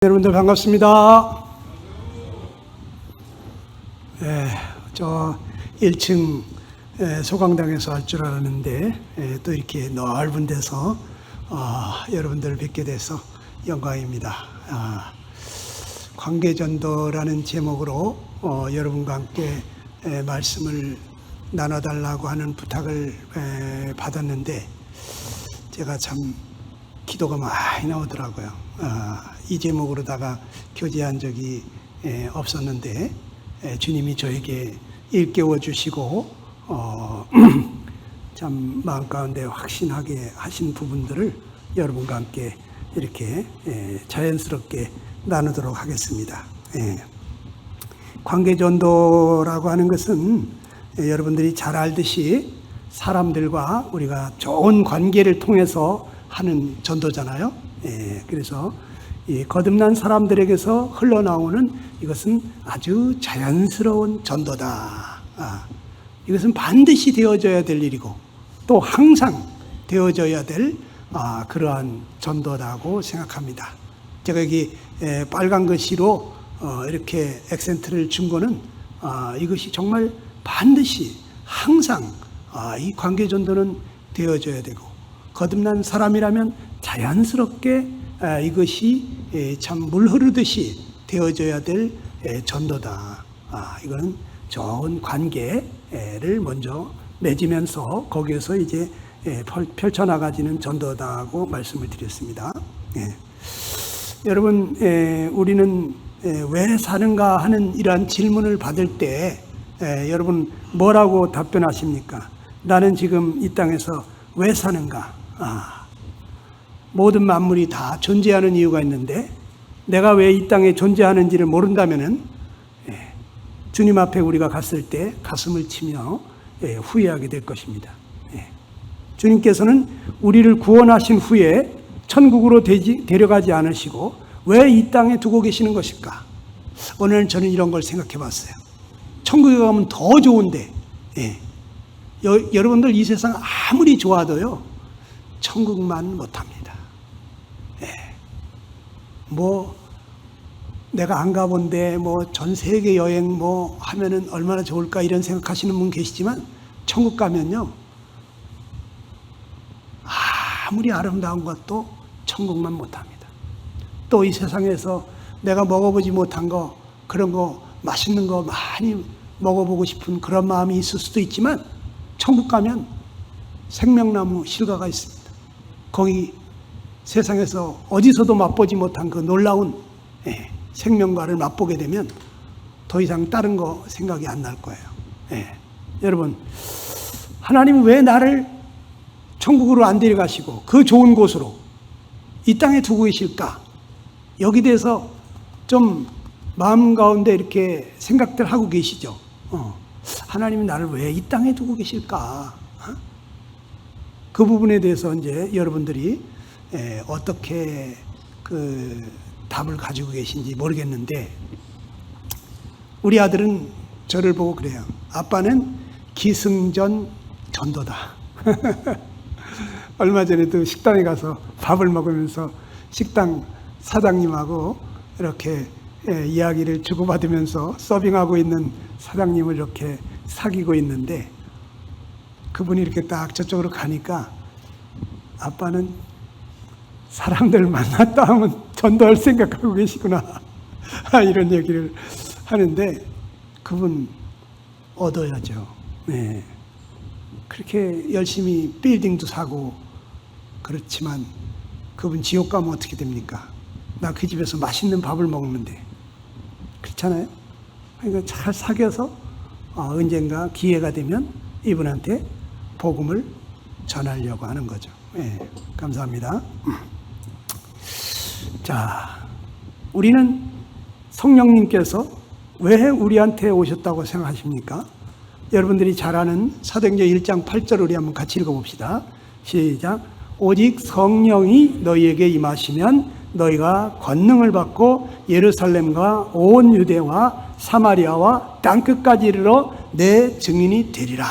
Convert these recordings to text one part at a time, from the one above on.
여러분들 반갑습니다. 저 1층 소강당에서 할 줄 알았는데 또 이렇게 넓은 데서 여러분들을 뵙게 돼서 영광입니다. 관계전도라는 제목으로 여러분과 함께 말씀을 나눠달라고 하는 부탁을 받았는데 제가 참 기도가 많이 나오더라고요. 이 제목으로다가 교제한 적이 없었는데 주님이 저에게 일깨워 주시고 참 마음 가운데 확신하게 하신 부분들을 여러분과 함께 이렇게 자연스럽게 나누도록 하겠습니다. 관계전도라고 하는 것은 여러분들이 잘 알듯이 사람들과 우리가 좋은 관계를 통해서 하는 전도잖아요. 그래서 이 거듭난 사람들에게서 흘러나오는 이것은 아주 자연스러운 전도다. 이것은 반드시 되어져야 될 일이고 또 항상 되어져야 될 그러한 전도라고 생각합니다. 제가 여기 빨간 글씨로 이렇게 액센트를 준 거는 이것이 정말 반드시 항상 이 관계 전도는 되어져야 되고 거듭난 사람이라면 자연스럽게 이것이 참 물 흐르듯이 되어져야 될 전도다. 이거는 좋은 관계를 먼저 맺으면서 거기에서 이제 펼쳐나가지는 전도다고 말씀을 드렸습니다. 여러분, 우리는 왜 사는가 하는 이러한 질문을 받을 때 여러분 뭐라고 답변하십니까? 나는 지금 이 땅에서 왜 사는가? 모든 만물이 다 존재하는 이유가 있는데 내가 왜 이 땅에 존재하는지를 모른다면은 주님 앞에 우리가 갔을 때 가슴을 치며 후회하게 될 것입니다. 주님께서는 우리를 구원하신 후에 천국으로 데려가지 않으시고 왜 이 땅에 두고 계시는 것일까? 오늘 저는 이런 걸 생각해 봤어요. 천국에 가면 더 좋은데 여러분들 이 세상 아무리 좋아도요 천국만 못합니다. 뭐 내가 안 가본데 뭐 전 세계 여행 뭐 하면은 얼마나 좋을까 이런 생각하시는 분 계시지만 천국 가면요 아무리 아름다운 것도 천국만 못합니다. 또 이 세상에서 내가 먹어보지 못한 거 그런 거 맛있는 거 많이 먹어보고 싶은 그런 마음이 있을 수도 있지만 천국 가면 생명나무 실과가 있습니다. 거기 세상에서 어디서도 맛보지 못한 그 놀라운 생명과를 맛보게 되면 더 이상 다른 거 생각이 안 날 거예요. 여러분, 하나님은 왜 나를 천국으로 안 데려가시고 그 좋은 곳으로 이 땅에 두고 계실까? 여기 대해서 좀 마음 가운데 이렇게 생각들 하고 계시죠? 하나님이 나를 왜 이 땅에 두고 계실까? 그 부분에 대해서 이제 여러분들이 어떻게 그 답을 가지고 계신지 모르겠는데 우리 아들은 저를 보고 그래요. 아빠는 기승전 전도다. 얼마 전에도 식당에 가서 밥을 먹으면서 식당 사장님하고 이렇게 이야기를 주고받으면서 서빙하고 있는 사장님을 이렇게 사귀고 있는데 그분이 이렇게 딱 저쪽으로 가니까 아빠는 사람들 만났다 하면 전도할 생각하고 계시구나 이런 얘기를 하는데 그분 얻어야죠. 그렇게 열심히 빌딩도 사고 그렇지만 그분 지옥 가면 어떻게 됩니까? 나 그 집에서 맛있는 밥을 먹는데 그렇잖아요. 그러니까 잘 사귀어서 언젠가 기회가 되면 이분한테 복음을 전하려고 하는 거죠. 감사합니다. 자, 우리는 성령님께서 왜 우리한테 오셨다고 생각하십니까? 여러분들이 잘 아는 사도행전 1장 8절 우리 한번 같이 읽어봅시다. 시작. 오직 성령이 너희에게 임하시면 너희가 권능을 받고 예루살렘과 온 유대와 사마리아와 땅끝까지 이르러 내 증인이 되리라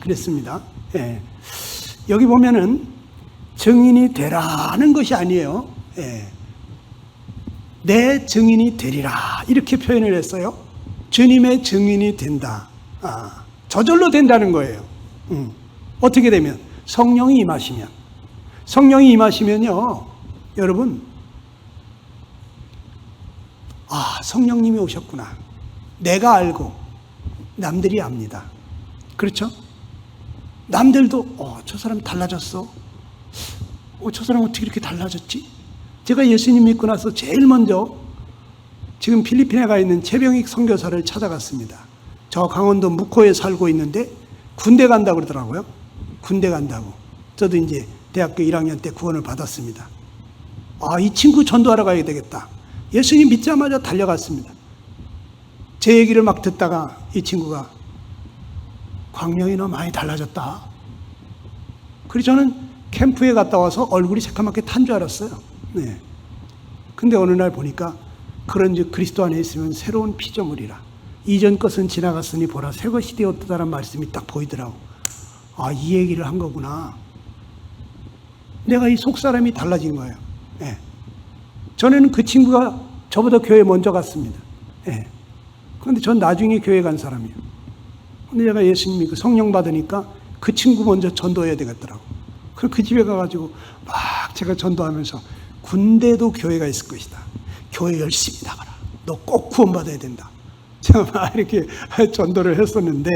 그랬습니다. 여기 보면은 증인이 되라는 것이 아니에요. 내 증인이 되리라. 이렇게 표현을 했어요. 주님의 증인이 된다. 저절로 된다는 거예요. 어떻게 되면? 성령이 임하시면. 성령이 임하시면요, 여러분, 성령님이 오셨구나. 내가 알고 남들이 압니다. 그렇죠? 남들도 저 사람 달라졌어. 저 사람 어떻게 이렇게 달라졌지? 제가 예수님 믿고 나서 제일 먼저 지금 필리핀에 가 있는 최병익 선교사를 찾아갔습니다. 저 강원도 묵호에 살고 있는데 군대 간다고 그러더라고요. 군대 간다고. 저도 이제 대학교 1학년 때 구원을 받았습니다. 이 친구 전도하러 가야 되겠다. 예수님 믿자마자 달려갔습니다. 제 얘기를 막 듣다가 이 친구가 광명이 너 많이 달라졌다. 그래서 저는 캠프에 갔다 와서 얼굴이 새까맣게 탄 줄 알았어요. 네. 근데 어느 날 보니까 그런즉 그리스도 안에 있으면 새로운 피조물이라. 이전 것은 지나갔으니 보라 새 것이 되었다라는 말씀이 딱 보이더라고. 이 얘기를 한 거구나. 내가 이 속사람이 달라진 거예요. 네. 전에는 그 친구가 저보다 교회 먼저 갔습니다. 네. 그런데 전 나중에 교회 간 사람이에요. 근데 제가 예수님이 그 성령 받으니까 그 친구 먼저 전도해야 되겠더라고. 그래서 그 집에 가가지고 막 제가 전도하면서 군대도 교회가 있을 것이다. 교회 열심히 나가라. 너 꼭 구원받아야 된다. 제가 막 이렇게 전도를 했었는데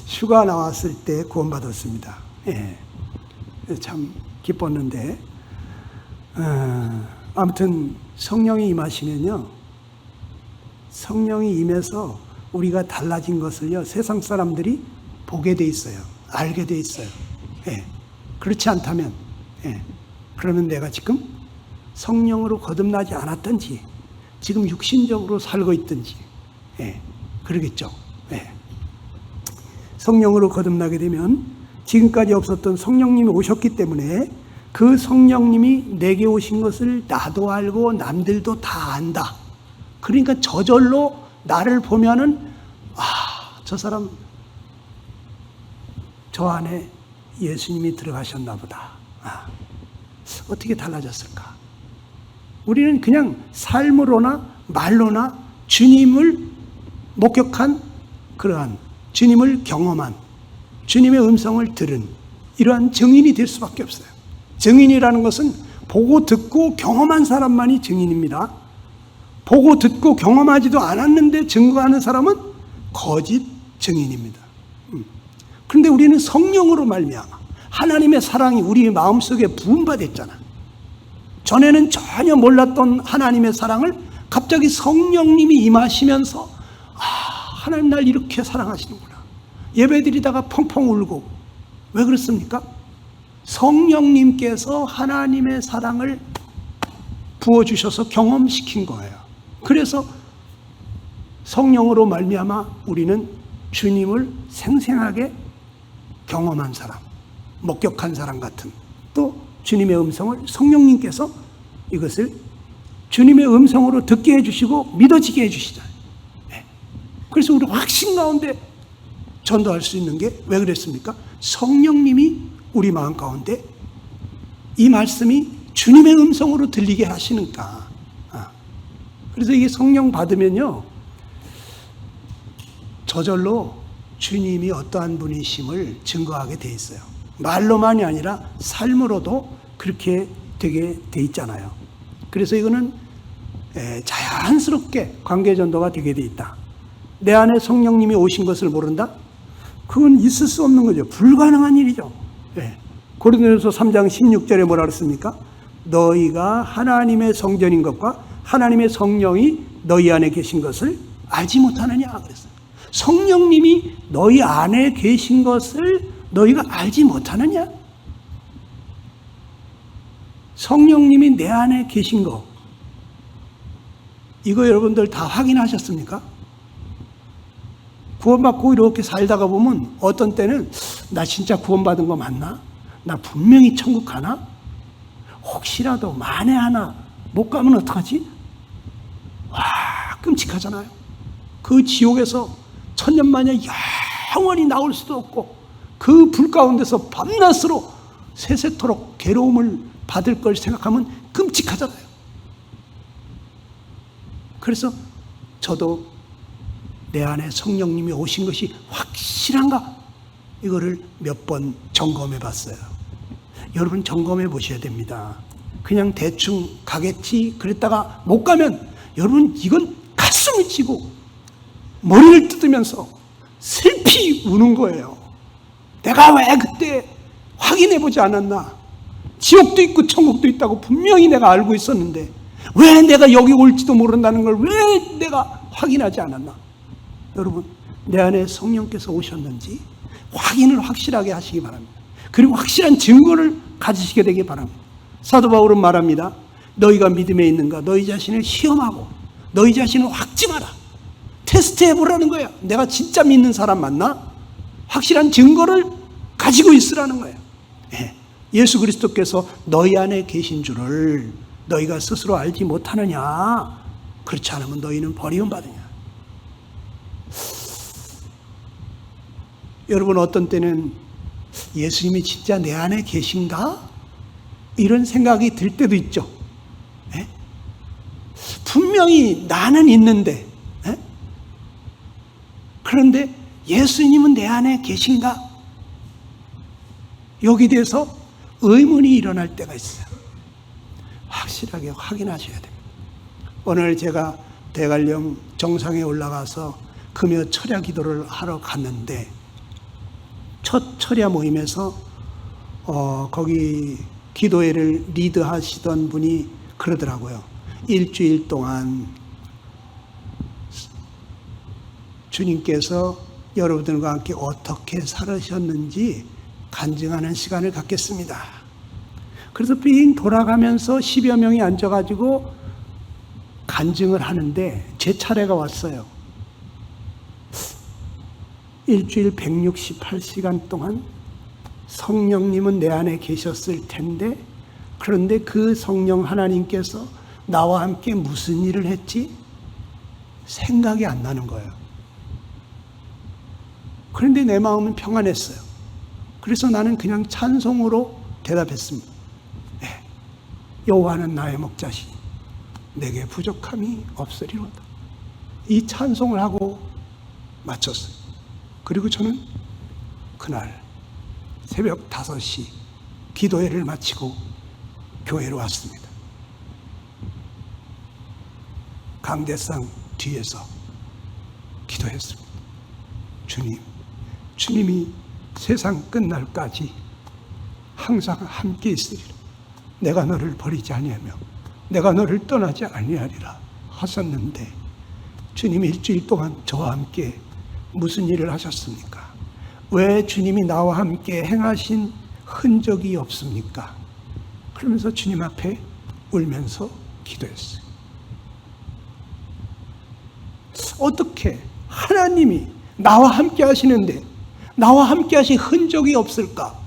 휴가 나왔을 때 구원받았습니다. 예. 참 기뻤는데 아무튼 성령이 임하시면요, 성령이 임해서 우리가 달라진 것을요 세상 사람들이 보게 돼 있어요. 알게 돼 있어요. 예. 그렇지 않다면 그러면 내가 지금 성령으로 거듭나지 않았든지 지금 육신적으로 살고 있든지 그러겠죠. 성령으로 거듭나게 되면 지금까지 없었던 성령님이 오셨기 때문에 그 성령님이 내게 오신 것을 나도 알고 남들도 다 안다. 그러니까 저절로 나를 보면은 저 사람 저 안에 예수님이 들어가셨나 보다. 어떻게 달라졌을까? 우리는 그냥 삶으로나 말로나 주님을 목격한 그러한 주님을 경험한 주님의 음성을 들은 이러한 증인이 될 수밖에 없어요. 증인이라는 것은 보고 듣고 경험한 사람만이 증인입니다. 보고 듣고 경험하지도 않았는데 증거하는 사람은 거짓 증인입니다. 그런데 우리는 성령으로 말미암아 하나님의 사랑이 우리 마음속에 부음받았잖아. 전에는 전혀 몰랐던 하나님의 사랑을 갑자기 성령님이 임하시면서 하나님 날 이렇게 사랑하시는구나. 예배드리다가 펑펑 울고. 왜 그렇습니까? 성령님께서 하나님의 사랑을 부어주셔서 경험시킨 거예요. 그래서 성령으로 말미암아 우리는 주님을 생생하게 경험한 사람, 목격한 사람 같은, 또 주님의 음성을 성령님께서 이것을 주님의 음성으로 듣게 해주시고 믿어지게 해주시잖아요. 그래서 우리 확신 가운데 전도할 수 있는 게 왜 그랬습니까? 성령님이 우리 마음 가운데 이 말씀이 주님의 음성으로 들리게 하시니까. 그래서 이게 성령 받으면요 저절로 주님이 어떠한 분이심을 증거하게 돼 있어요. 말로만이 아니라 삶으로도 그렇게 되게 돼 있잖아요. 그래서 이거는 자연스럽게 관계전도가 되게 돼 있다. 내 안에 성령님이 오신 것을 모른다? 그건 있을 수 없는 거죠. 불가능한 일이죠. 고린도전서 3장 16절에 뭐라 그랬습니까? 너희가 하나님의 성전인 것과 하나님의 성령이 너희 안에 계신 것을 알지 못하느냐 그랬어요. 성령님이 너희 안에 계신 것을 너희가 알지 못하느냐? 성령님이 내 안에 계신 거, 이거 여러분들 다 확인하셨습니까? 구원받고 이렇게 살다가 보면 어떤 때는 나 진짜 구원받은 거 맞나? 나 분명히 천국 가나? 혹시라도 만에 하나 못 가면 어떡하지? 와, 끔찍하잖아요. 그 지옥에서 천년만년 영원히 나올 수도 없고 그 불 가운데서 밤낮으로 세세토록 괴로움을 받을 걸 생각하면 끔찍하잖아요. 그래서 저도 내 안에 성령님이 오신 것이 확실한가? 이거를 몇 번 점검해 봤어요. 여러분 점검해 보셔야 됩니다. 그냥 대충 가겠지 그랬다가 못 가면 여러분 이건 가슴을 치고 머리를 뜯으면서 슬피 우는 거예요. 내가 왜 그때 확인해 보지 않았나? 지옥도 있고 천국도 있다고 분명히 내가 알고 있었는데 왜 내가 여기 올지도 모른다는 걸 왜 내가 확인하지 않았나? 여러분 내 안에 성령께서 오셨는지 확인을 확실하게 하시기 바랍니다. 그리고 확실한 증거를 가지시게 되기 바랍니다. 사도 바울은 말합니다. 너희가 믿음에 있는가? 너희 자신을 시험하고 너희 자신을 확증하라. 테스트해 보라는 거야. 내가 진짜 믿는 사람 맞나? 확실한 증거를 가지고 있으라는 거예요. 예수 그리스도께서 너희 안에 계신 줄을 너희가 스스로 알지 못하느냐? 그렇지 않으면 너희는 버림받으냐? 여러분 어떤 때는 예수님이 진짜 내 안에 계신가? 이런 생각이 들 때도 있죠. 분명히 나는 있는데 그런데 예수님은 내 안에 계신가? 여기에 대해서 의문이 일어날 때가 있어요. 확실하게 확인하셔야 됩니다. 오늘 제가 대관령 정상에 올라가서 금요 철야 기도를 하러 갔는데 첫 철야 모임에서 거기 기도회를 리드하시던 분이 그러더라고요. 일주일 동안 주님께서 여러분들과 함께 어떻게 살으셨는지 간증하는 시간을 갖겠습니다. 그래서 빙 돌아가면서 10여 명이 앉아가지고 간증을 하는데 제 차례가 왔어요. 일주일 168시간 동안 성령님은 내 안에 계셨을 텐데 그런데 그 성령 하나님께서 나와 함께 무슨 일을 했지? 생각이 안 나는 거예요. 그런데 내 마음은 평안했어요. 그래서 나는 그냥 찬송으로 대답했습니다. 여호와는 나의 목자시니 내게 부족함이 없으리로다. 이 찬송을 하고 마쳤어요. 그리고 저는 그날 새벽 5시 기도회를 마치고 교회로 왔습니다. 강대상 뒤에서 기도했습니다. 주님이 세상 끝날까지 항상 함께 있으리라. 내가 너를 버리지 아니하며 내가 너를 떠나지 아니하리라 하셨는데 주님이 일주일 동안 저와 함께 무슨 일을 하셨습니까? 왜 주님이 나와 함께 행하신 흔적이 없습니까? 그러면서 주님 앞에 울면서 기도했어요. 어떻게 하나님이 나와 함께 하시는데 나와 함께 하신 흔적이 없을까?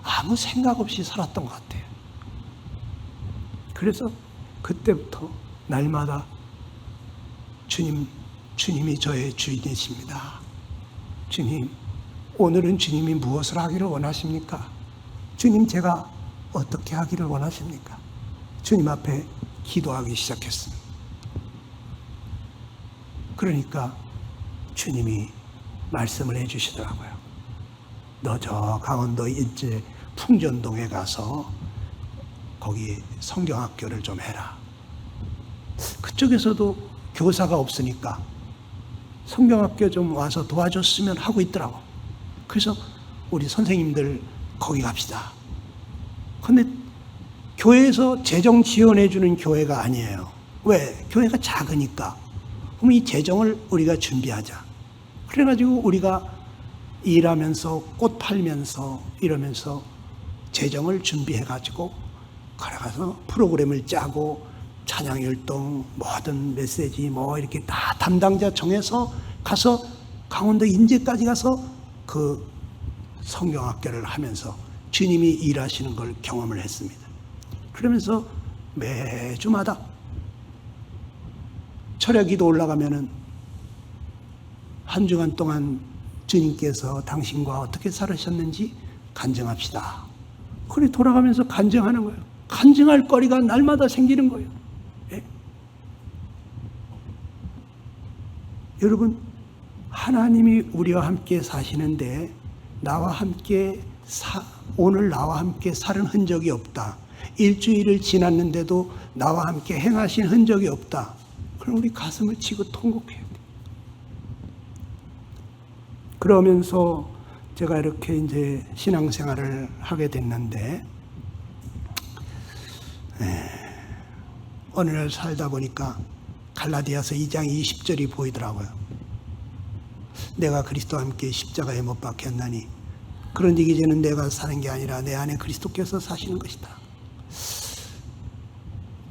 아무 생각 없이 살았던 것 같아요. 그래서 그때부터 날마다 주님이 저의 주인이십니다. 주님, 오늘은 주님이 무엇을 하기를 원하십니까? 주님, 제가 어떻게 하기를 원하십니까? 주님 앞에 기도하기 시작했습니다. 그러니까 주님이 말씀을 해주시더라고요. 너 저 강원도 일제 풍전동에 가서 거기 성경학교를 좀 해라. 그쪽에서도 교사가 없으니까 성경학교 좀 와서 도와줬으면 하고 있더라고. 그래서 우리 선생님들 거기 갑시다. 근데 교회에서 재정 지원해 주는 교회가 아니에요. 왜? 교회가 작으니까. 그럼 이 재정을 우리가 준비하자. 그래가지고 우리가 일하면서 꽃 팔면서 이러면서 재정을 준비해가지고 걸어가서 프로그램을 짜고 찬양율동, 모든 메시지 뭐 이렇게 다 담당자 정해서 가서 강원도 인제까지 가서 그 성경학교를 하면서 주님이 일하시는 걸 경험을 했습니다. 그러면서 매주마다 철야기도 올라가면은 한 주간 동안 주님께서 당신과 어떻게 살으셨는지 간증합시다. 그래 돌아가면서 간증하는 거예요. 간증할 거리가 날마다 생기는 거예요. 예? 여러분, 하나님이 우리와 함께 사시는데 오늘 나와 함께 살은 흔적이 없다. 일주일을 지났는데도 나와 함께 행하신 흔적이 없다. 그럼 우리 가슴을 치고 통곡해야 돼. 그러면서 제가 이렇게 이제 신앙생활을 하게 됐는데, 어느 날 살다 보니까 갈라디아서 2장 20절이 보이더라고요. 내가 그리스도와 함께 십자가에 못 박혔나니 그런 이제는 내가 사는 게 아니라 내 안에 그리스도께서 사시는 것이다.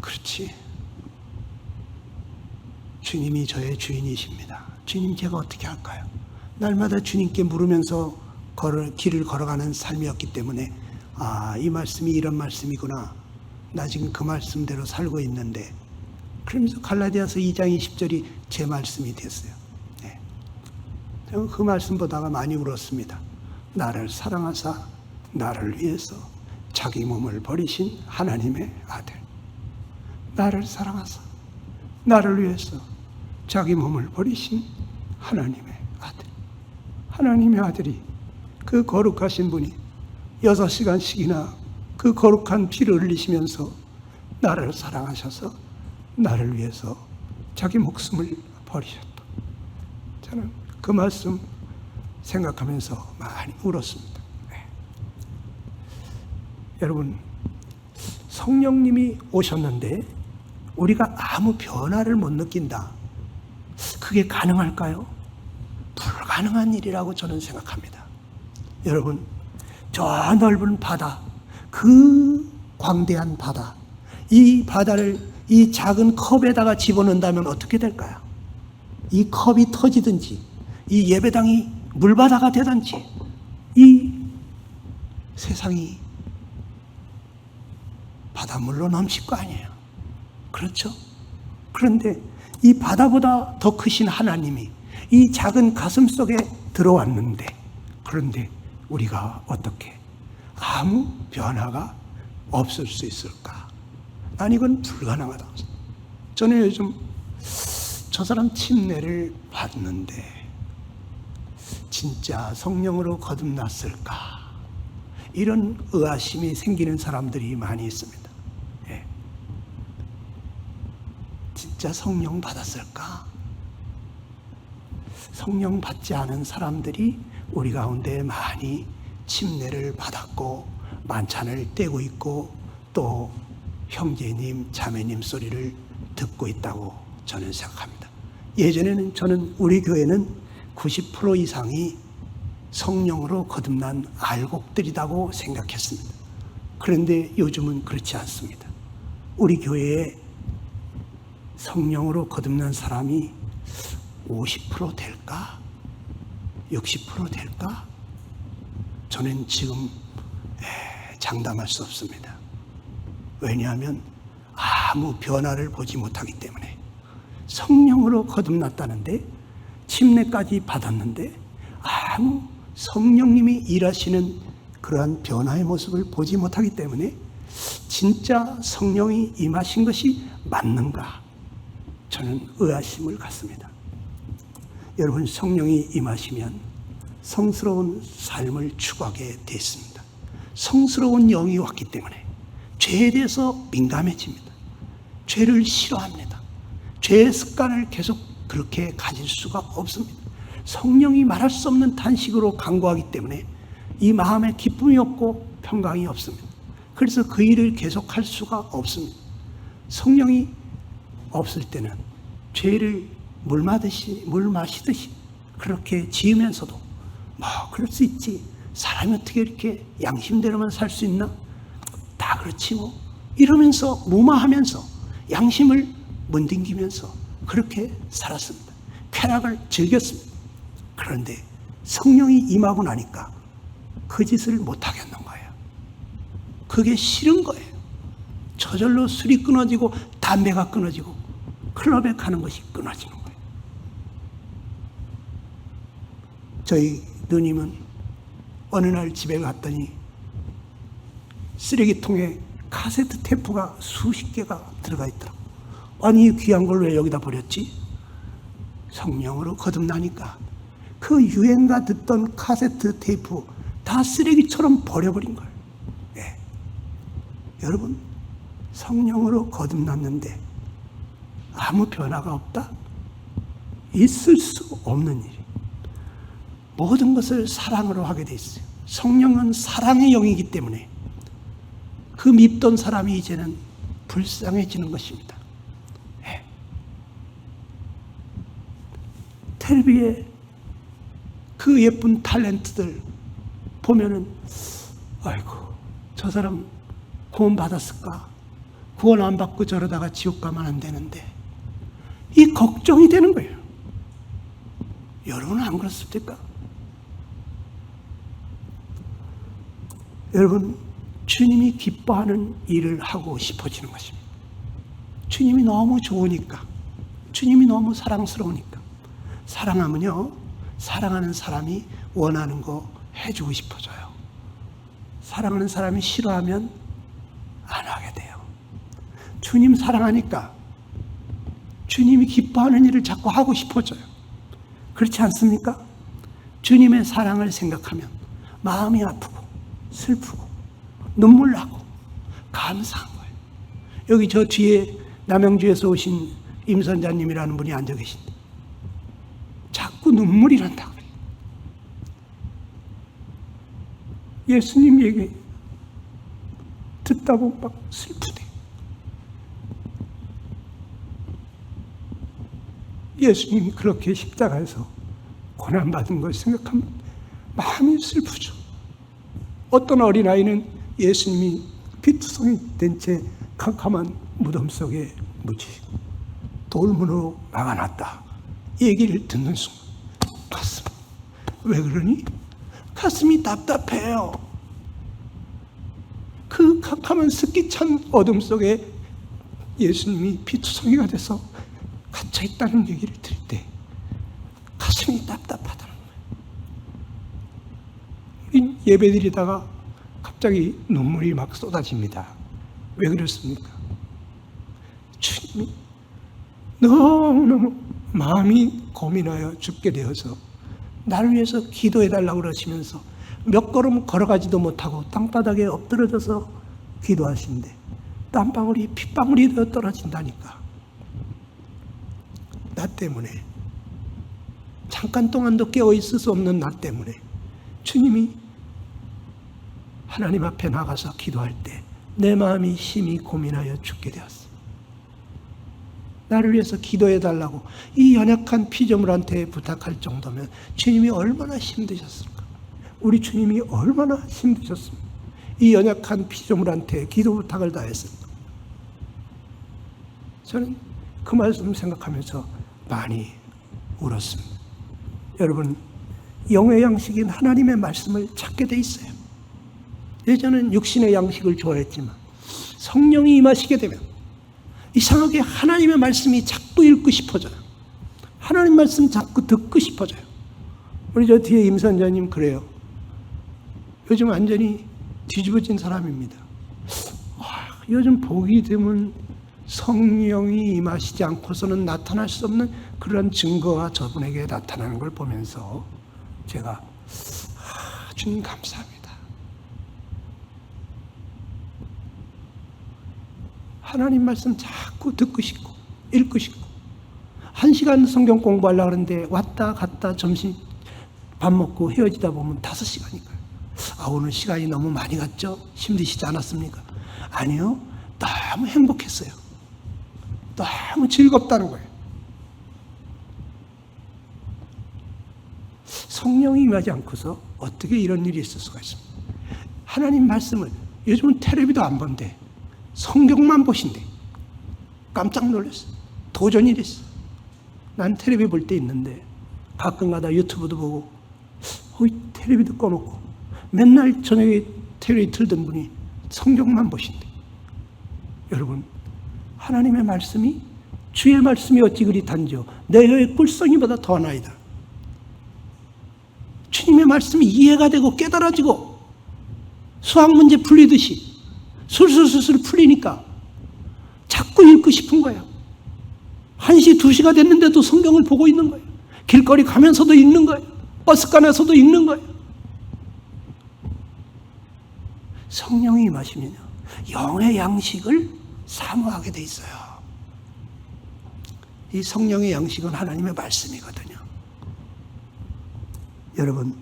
그렇지. 주님이 저의 주인이십니다. 주님, 제가 어떻게 할까요? 날마다 주님께 물으면서 길을 걸어가는 삶이었기 때문에 이 말씀이 이런 말씀이구나. 나 지금 그 말씀대로 살고 있는데, 그러면서 갈라디아서 2장 20절이 제 말씀이 됐어요. 저는 그 말씀 보다가 많이 울었습니다. 나를 사랑하사 나를 위해서 자기 몸을 버리신 하나님의 아들. 나를 사랑하사 나를 위해서 자기 몸을 버리신 하나님의 아들. 하나님의 아들이, 그 거룩하신 분이 6시간씩이나 그 거룩한 피를 흘리시면서 나를 사랑하셔서 나를 위해서 자기 목숨을 버리셨다. 저는 그 말씀 생각하면서 많이 울었습니다. 여러분, 성령님이 오셨는데 우리가 아무 변화를 못 느낀다. 그게 가능할까요? 불가능한 일이라고 저는 생각합니다. 여러분, 저 넓은 바다, 그 광대한 바다, 이 바다를 이 작은 컵에다가 집어넣는다면 어떻게 될까요? 이 컵이 터지든지, 이 예배당이 물바다가 되든지, 이 세상이 바닷물로 넘칠 거 아니에요. 그렇죠? 그런데 이 바다보다 더 크신 하나님이 이 작은 가슴 속에 들어왔는데, 그런데 우리가 어떻게 아무 변화가 없을 수 있을까? 난 이건 불가능하다고 생각해요. 저는 요즘 저 사람 침례를 받는데 진짜 성령으로 거듭났을까? 이런 의아심이 생기는 사람들이 많이 있습니다. 진짜 성령 받았을까? 성령 받지 않은 사람들이 우리 가운데 많이 침례를 받았고 만찬을 떼고 있고 또 형제님, 자매님 소리를 듣고 있다고 저는 생각합니다. 예전에는 저는 우리 교회는 90% 이상이 성령으로 거듭난 알곡들이라고 생각했습니다. 그런데 요즘은 그렇지 않습니다. 우리 교회에 성령으로 거듭난 사람이 50% 될까? 60% 될까? 저는 지금 장담할 수 없습니다. 왜냐하면 아무 변화를 보지 못하기 때문에. 성령으로 거듭났다는데, 침례까지 받았는데 아무 성령님이 일하시는 그러한 변화의 모습을 보지 못하기 때문에 진짜 성령이 임하신 것이 맞는가? 저는 의아심을 갖습니다. 여러분, 성령이 임하시면 성스러운 삶을 추구하게 됐습니다. 성스러운 영이 왔기 때문에 죄에 대해서 민감해집니다. 죄를 싫어합니다. 죄의 습관을 계속 그렇게 가질 수가 없습니다. 성령이 말할 수 없는 탄식으로 간구하기 때문에 이 마음에 기쁨이 없고 평강이 없습니다. 그래서 그 일을 계속할 수가 없습니다. 성령이 없을 때는 죄를 물 마시듯이 그렇게 지으면서도 그럴 수 있지, 사람이 어떻게 이렇게 양심대로만 살 수 있나? 다 그렇지 뭐, 이러면서 무마하면서 양심을 문딩기면서 그렇게 살았습니다. 쾌락을 즐겼습니다. 그런데 성령이 임하고 나니까 그 짓을 못하겠는 거예요. 그게 싫은 거예요. 저절로 술이 끊어지고 담배가 끊어지고 클럽에 가는 것이 끊어지는 거예요. 저희 누님은 어느 날 집에 갔더니 쓰레기통에 카세트 테이프가 수십 개가 들어가 있더라고. 아니, 이 귀한 걸 왜 여기다 버렸지? 성령으로 거듭나니까 그 유행가 듣던 카세트 테이프 다 쓰레기처럼 버려버린 거예요. 네. 여러분, 성령으로 거듭났는데 아무 변화가 없다? 있을 수 없는 일이. 모든 것을 사랑으로 하게 돼 있어요. 성령은 사랑의 영이기 때문에 그 밉던 사람이 이제는 불쌍해지는 것입니다. 네. 텔레비에 그 예쁜 탤런트들 보면은 아이고 저 사람 구원 받았을까? 구원 안 받고 저러다가 지옥 가면 안 되는데 이 걱정이 되는 거예요. 여러분은 안 그렇습니까? 여러분, 주님이 기뻐하는 일을 하고 싶어지는 것입니다. 주님이 너무 좋으니까, 주님이 너무 사랑스러우니까. 사랑하면요, 사랑하는 사람이 원하는 거 해주고 싶어져요. 사랑하는 사람이 싫어하면 안 하게 돼요. 주님 사랑하니까 주님이 기뻐하는 일을 자꾸 하고 싶어져요. 그렇지 않습니까? 주님의 사랑을 생각하면 마음이 아프고 슬프고 눈물 나고 감사한 거예요. 여기 저 뒤에 남양주에서 오신 임선자님이라는 분이 앉아 계신데 자꾸 눈물이 난다고 그래요. 예수님 얘기 듣다 보면 막 슬프대. 예수님이 그렇게 십자가에서 고난받은 걸 생각하면 마음이 슬프죠. 어떤 어린아이는 예수님이 피투성이 된 채 캄캄한 무덤 속에 묻히시고 돌문으로 막아놨다. 얘기를 듣는 순간 가슴, 왜 그러니? 가슴이 답답해요. 그 캄캄한 습기 찬 어둠 속에 예수님이 피투성이가 돼서 갇혀있다는 얘기를 들을 때 가슴이 답답하다는 거예요. 예배드리다가 갑자기 눈물이 막 쏟아집니다. 왜 그렇습니까? 주님이 너무너무 마음이 고민하여 죽게 되어서 나를 위해서 기도해달라고 그러시면서 몇 걸음 걸어가지도 못하고 땅바닥에 엎드려져서 기도하신데 땀방울이 핏방울이 되어 떨어진다니까. 나 때문에, 잠깐 동안도 깨어있을 수 없는 나 때문에 주님이 하나님 앞에 나가서 기도할 때 내 마음이 심히 고민하여 죽게 되었어. 나를 위해서 기도해달라고 이 연약한 피조물한테 부탁할 정도면 주님이 얼마나 힘드셨을까? 우리 주님이 얼마나 힘드셨습니까? 이 연약한 피조물한테 기도 부탁을 다 했을까? 저는 그 말씀을 생각하면서 많이 울었습니다. 여러분, 영의 양식인 하나님의 말씀을 찾게 돼 있어요. 예전엔 육신의 양식을 좋아했지만 성령이 임하시게 되면 이상하게 하나님의 말씀이 자꾸 읽고 싶어져요. 하나님 말씀 자꾸 듣고 싶어져요. 우리 저 뒤에 임선자님 그래요. 요즘 완전히 뒤집어진 사람입니다. 요즘 보기 드문 성령이 임하시지 않고서는 나타날 수 없는 그런 증거가 저분에게 나타나는 걸 보면서 제가 주님 감사합니다. 하나님 말씀 자꾸 듣고 싶고 읽고 싶고 1시간 성경 공부하려고 하는데 왔다 갔다 점심 밥 먹고 헤어지다 보면 5시간이니까요. 오늘 시간이 너무 많이 갔죠? 힘드시지 않았습니까? 아니요. 너무 행복했어요. 너무 즐겁다는 거예요. 성령이 임하지 않고서 어떻게 이런 일이 있을 수가 있습니까? 하나님 말씀을 요즘은 텔레비도 안 본대. 성경만 보신대. 깜짝 놀랐어. 도전이 이랬어. 난 텔레비 볼 때 있는데 가끔가다 유튜브도 보고 텔레비도 꺼놓고 맨날 저녁에 텔레비 틀던 분이 성경만 보신대. 여러분, 하나님의 말씀이 주의 말씀이 어찌 그리 단지요 내 혀의 꿀송이보다 더 나이다. 주님의 말씀이 이해가 되고 깨달아지고 수학 문제 풀리듯이 술술술술 풀리니까 자꾸 읽고 싶은 거예요. 1시, 2시가 됐는데도 성경을 보고 있는 거예요. 길거리 가면서도 읽는 거예요. 버스간에서도 읽는 거예요. 성령이 임하시면요, 영의 양식을 사모하게 돼 있어요. 이 성령의 양식은 하나님의 말씀이거든요. 여러분,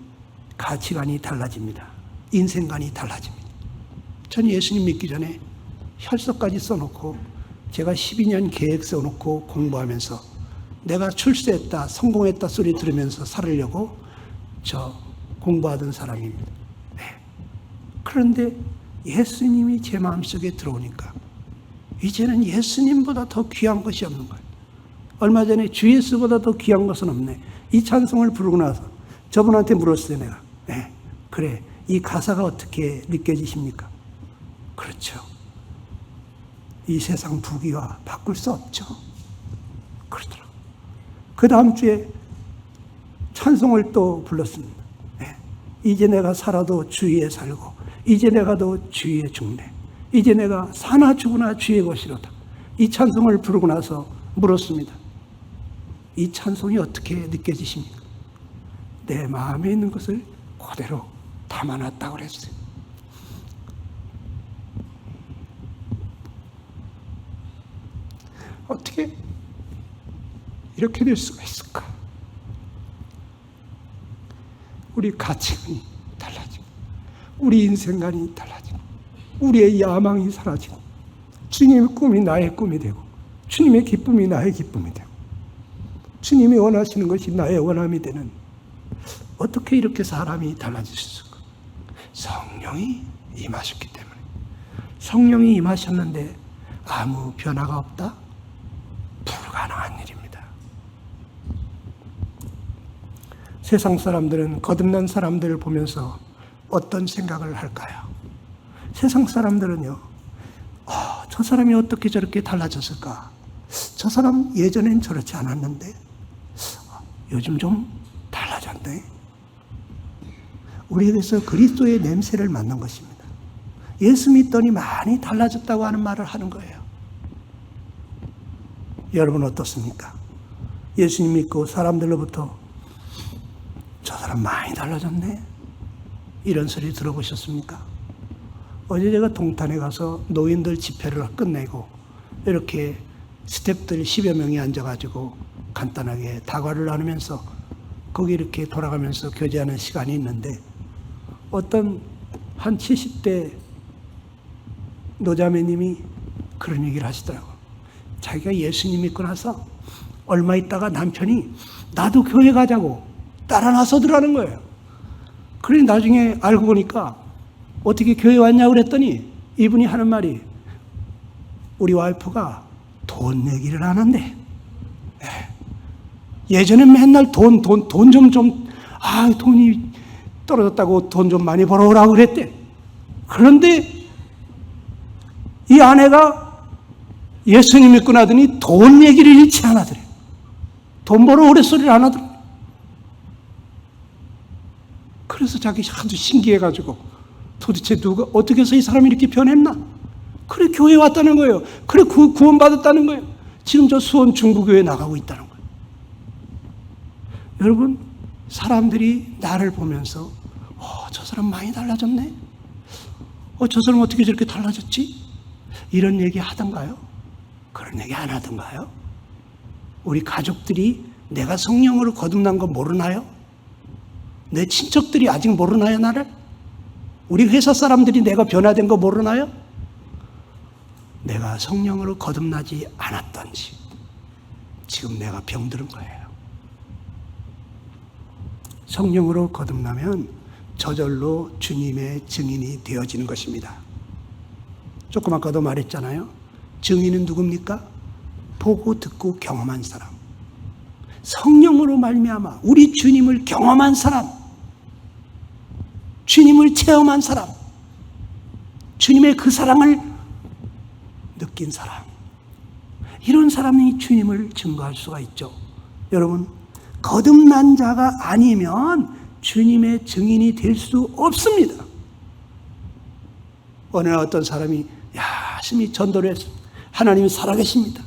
가치관이 달라집니다. 인생관이 달라집니다. 전 예수님 믿기 전에 혈서까지 써놓고 제가 12년 계획 써놓고 공부하면서 내가 출세했다, 성공했다 소리 들으면서 살으려고 공부하던 사람입니다. 네. 그런데 예수님이 제 마음속에 들어오니까 이제는 예수님보다 더 귀한 것이 없는 거예요. 얼마 전에 주 예수보다 더 귀한 것은 없네. 이 찬송을 부르고 나서 저분한테 물었어요, 내가. 네, 그래, 이 가사가 어떻게 느껴지십니까? 그렇죠. 이 세상 부귀와 바꿀 수 없죠. 그러더라고요. 그 다음 주에 찬송을 또 불렀습니다. 네, 이제 내가 살아도 주위에 살고, 이제 내가 더 주위에 죽네. 이제 내가 사나 죽으나 주의 것이로다. 이 찬송을 부르고 나서 물었습니다. 이 찬송이 어떻게 느껴지십니까? 내 마음에 있는 것을 그대로 담아놨다고 그랬어요. 어떻게 이렇게 될 수가 있을까? 우리 가치관이 달라지고, 우리 인생관이 달라지고, 우리의 야망이 사라지고, 주님의 꿈이 나의 꿈이 되고, 주님의 기쁨이 나의 기쁨이 되고, 주님이 원하시는 것이 나의 원함이 되는, 어떻게 이렇게 사람이 달라질 수 있을까? 성령이 임하셨기 때문에. 성령이 임하셨는데 아무 변화가 없다? 불가능한 일입니다. 세상 사람들은 거듭난 사람들을 보면서 어떤 생각을 할까요? 세상 사람들은요, 저 사람이 어떻게 저렇게 달라졌을까? 저 사람 예전엔 저렇지 않았는데 요즘 좀 달라졌네. 우리에게서 그리스도의 냄새를 맡는 것입니다. 예수 믿더니 많이 달라졌다고 하는 말을 하는 거예요. 여러분 어떻습니까? 예수님 믿고 사람들로부터 저 사람 많이 달라졌네, 이런 소리 들어보셨습니까? 어제 제가 동탄에 가서 노인들 집회를 끝내고 이렇게 스태프들 10여 명이 앉아가지고 간단하게 다과를 나누면서 거기 이렇게 돌아가면서 교제하는 시간이 있는데, 어떤 한 70대 노자매님이 그런 얘기를 하시더라고요. 자기가 예수님 믿고 나서 얼마 있다가 남편이 나도 교회 가자고 따라 나서더라는 거예요. 그러니 나중에 알고 보니까 어떻게 교회 왔냐고 그랬더니 이분이 하는 말이, 우리 와이프가 돈 내기를 하는데, 예전엔 맨날 돈 돈이 떨어졌다고 돈 좀 많이 벌어오라고 그랬대. 그런데 이 아내가 예수님 믿고 나더니 돈 얘기를 잃지 않아 더래. 돈 벌어 오래 소리를 안 하더래. 그래서 자기 아주 신기해가지고 도대체 누가 어떻게 해서 이 사람이 이렇게 변했나? 그래, 교회 왔다는 거예요. 그래, 구원받았다는 거예요. 지금 저 수원 중부교회 나가고 있다는 거예요. 여러분, 사람들이 나를 보면서 저 사람 많이 달라졌네? 저 사람 어떻게 저렇게 달라졌지? 이런 얘기 하던가요? 그런 얘기 안 하던가요? 우리 가족들이 내가 성령으로 거듭난 거 모르나요? 내 친척들이 아직 모르나요, 나를? 우리 회사 사람들이 내가 변화된 거 모르나요? 내가 성령으로 거듭나지 않았던지 지금 내가 병들은 거예요. 성령으로 거듭나면 저절로 주님의 증인이 되어지는 것입니다. 조금 아까도 말했잖아요. 증인은 누굽니까? 보고 듣고 경험한 사람. 성령으로 말미암아 우리 주님을 경험한 사람, 주님을 체험한 사람, 주님의 그 사랑을 느낀 사람, 이런 사람이 주님을 증거할 수가 있죠. 여러분, 거듭난 자가 아니면 주님의 증인이 될 수 없습니다. 어느 날 어떤 사람이 열심히 전도를 했습니다. 하나님이 살아계십니다.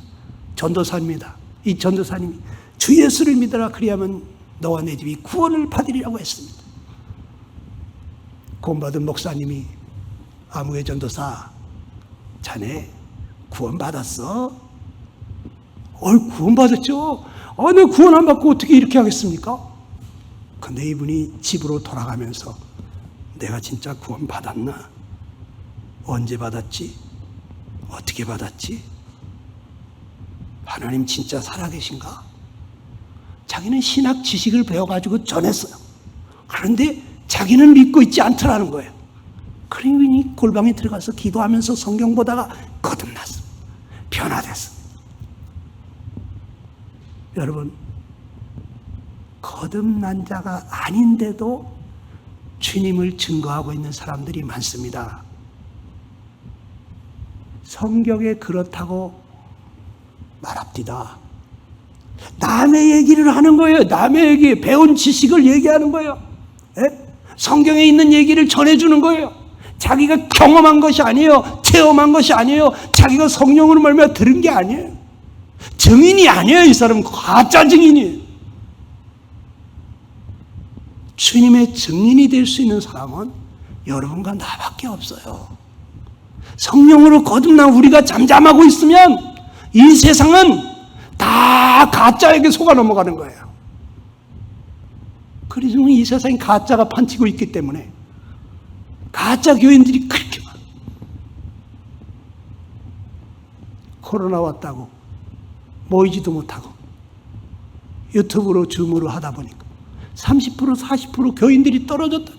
전도사입니다. 이 전도사님이 주 예수를 믿어라, 그리하면 너와 내 집이 구원을 받으리라고 했습니다. 구원받은 목사님이 아무개 전도사, 자네 구원받았어? 구원받았죠. 내 구원 안 받고 어떻게 이렇게 하겠습니까? 근데 이분이 집으로 돌아가면서 내가 진짜 구원 받았나? 언제 받았지? 어떻게 받았지? 하나님 진짜 살아계신가? 자기는 신학 지식을 배워가지고 전했어요. 그런데 자기는 믿고 있지 않더라는 거예요. 그러니 골방에 들어가서 기도하면서 성경 보다가 거듭났습니다. 변화됐습니다. 여러분, 거듭난 자가 아닌데도 주님을 증거하고 있는 사람들이 많습니다. 성경에 그렇다고 말합디다. 남의 얘기를 하는 거예요. 남의 얘기, 배운 지식을 얘기하는 거예요. 에? 성경에 있는 얘기를 전해주는 거예요. 자기가 경험한 것이 아니에요. 체험한 것이 아니에요. 자기가 성령으로 말미암아 들은 게 아니에요. 증인이 아니에요. 이 사람은 가짜 증인이에요. 주님의 증인이 될 수 있는 사람은 여러분과 나밖에 없어요. 성령으로 거듭난 우리가 잠잠하고 있으면 이 세상은 다 가짜에게 속아 넘어가는 거예요. 그래서 이 세상에 가짜가 판치고 있기 때문에 가짜 교인들이 그렇게 많아요. 코로나 왔다고 모이지도 못하고 유튜브로 줌으로 하다 보니까 30% 40% 교인들이 떨어졌다.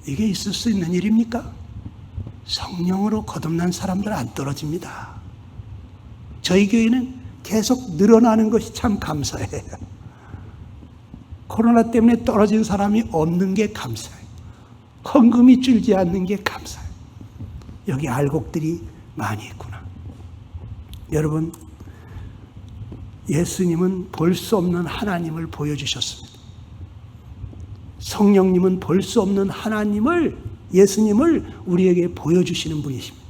이게 있을 수 있는 일입니까? 성령으로 거듭난 사람들 안 떨어집니다. 저희 교회는 계속 늘어나는 것이 참 감사해요. 코로나 때문에 떨어진 사람이 없는 게 감사해요. 헌금이 줄지 않는 게 감사해요. 여기 알곡들이 많이 있구나. 여러분, 예수님은 볼 수 없는 하나님을 보여주셨습니다. 성령님은 볼 수 없는 하나님을, 예수님을 우리에게 보여주시는 분이십니다.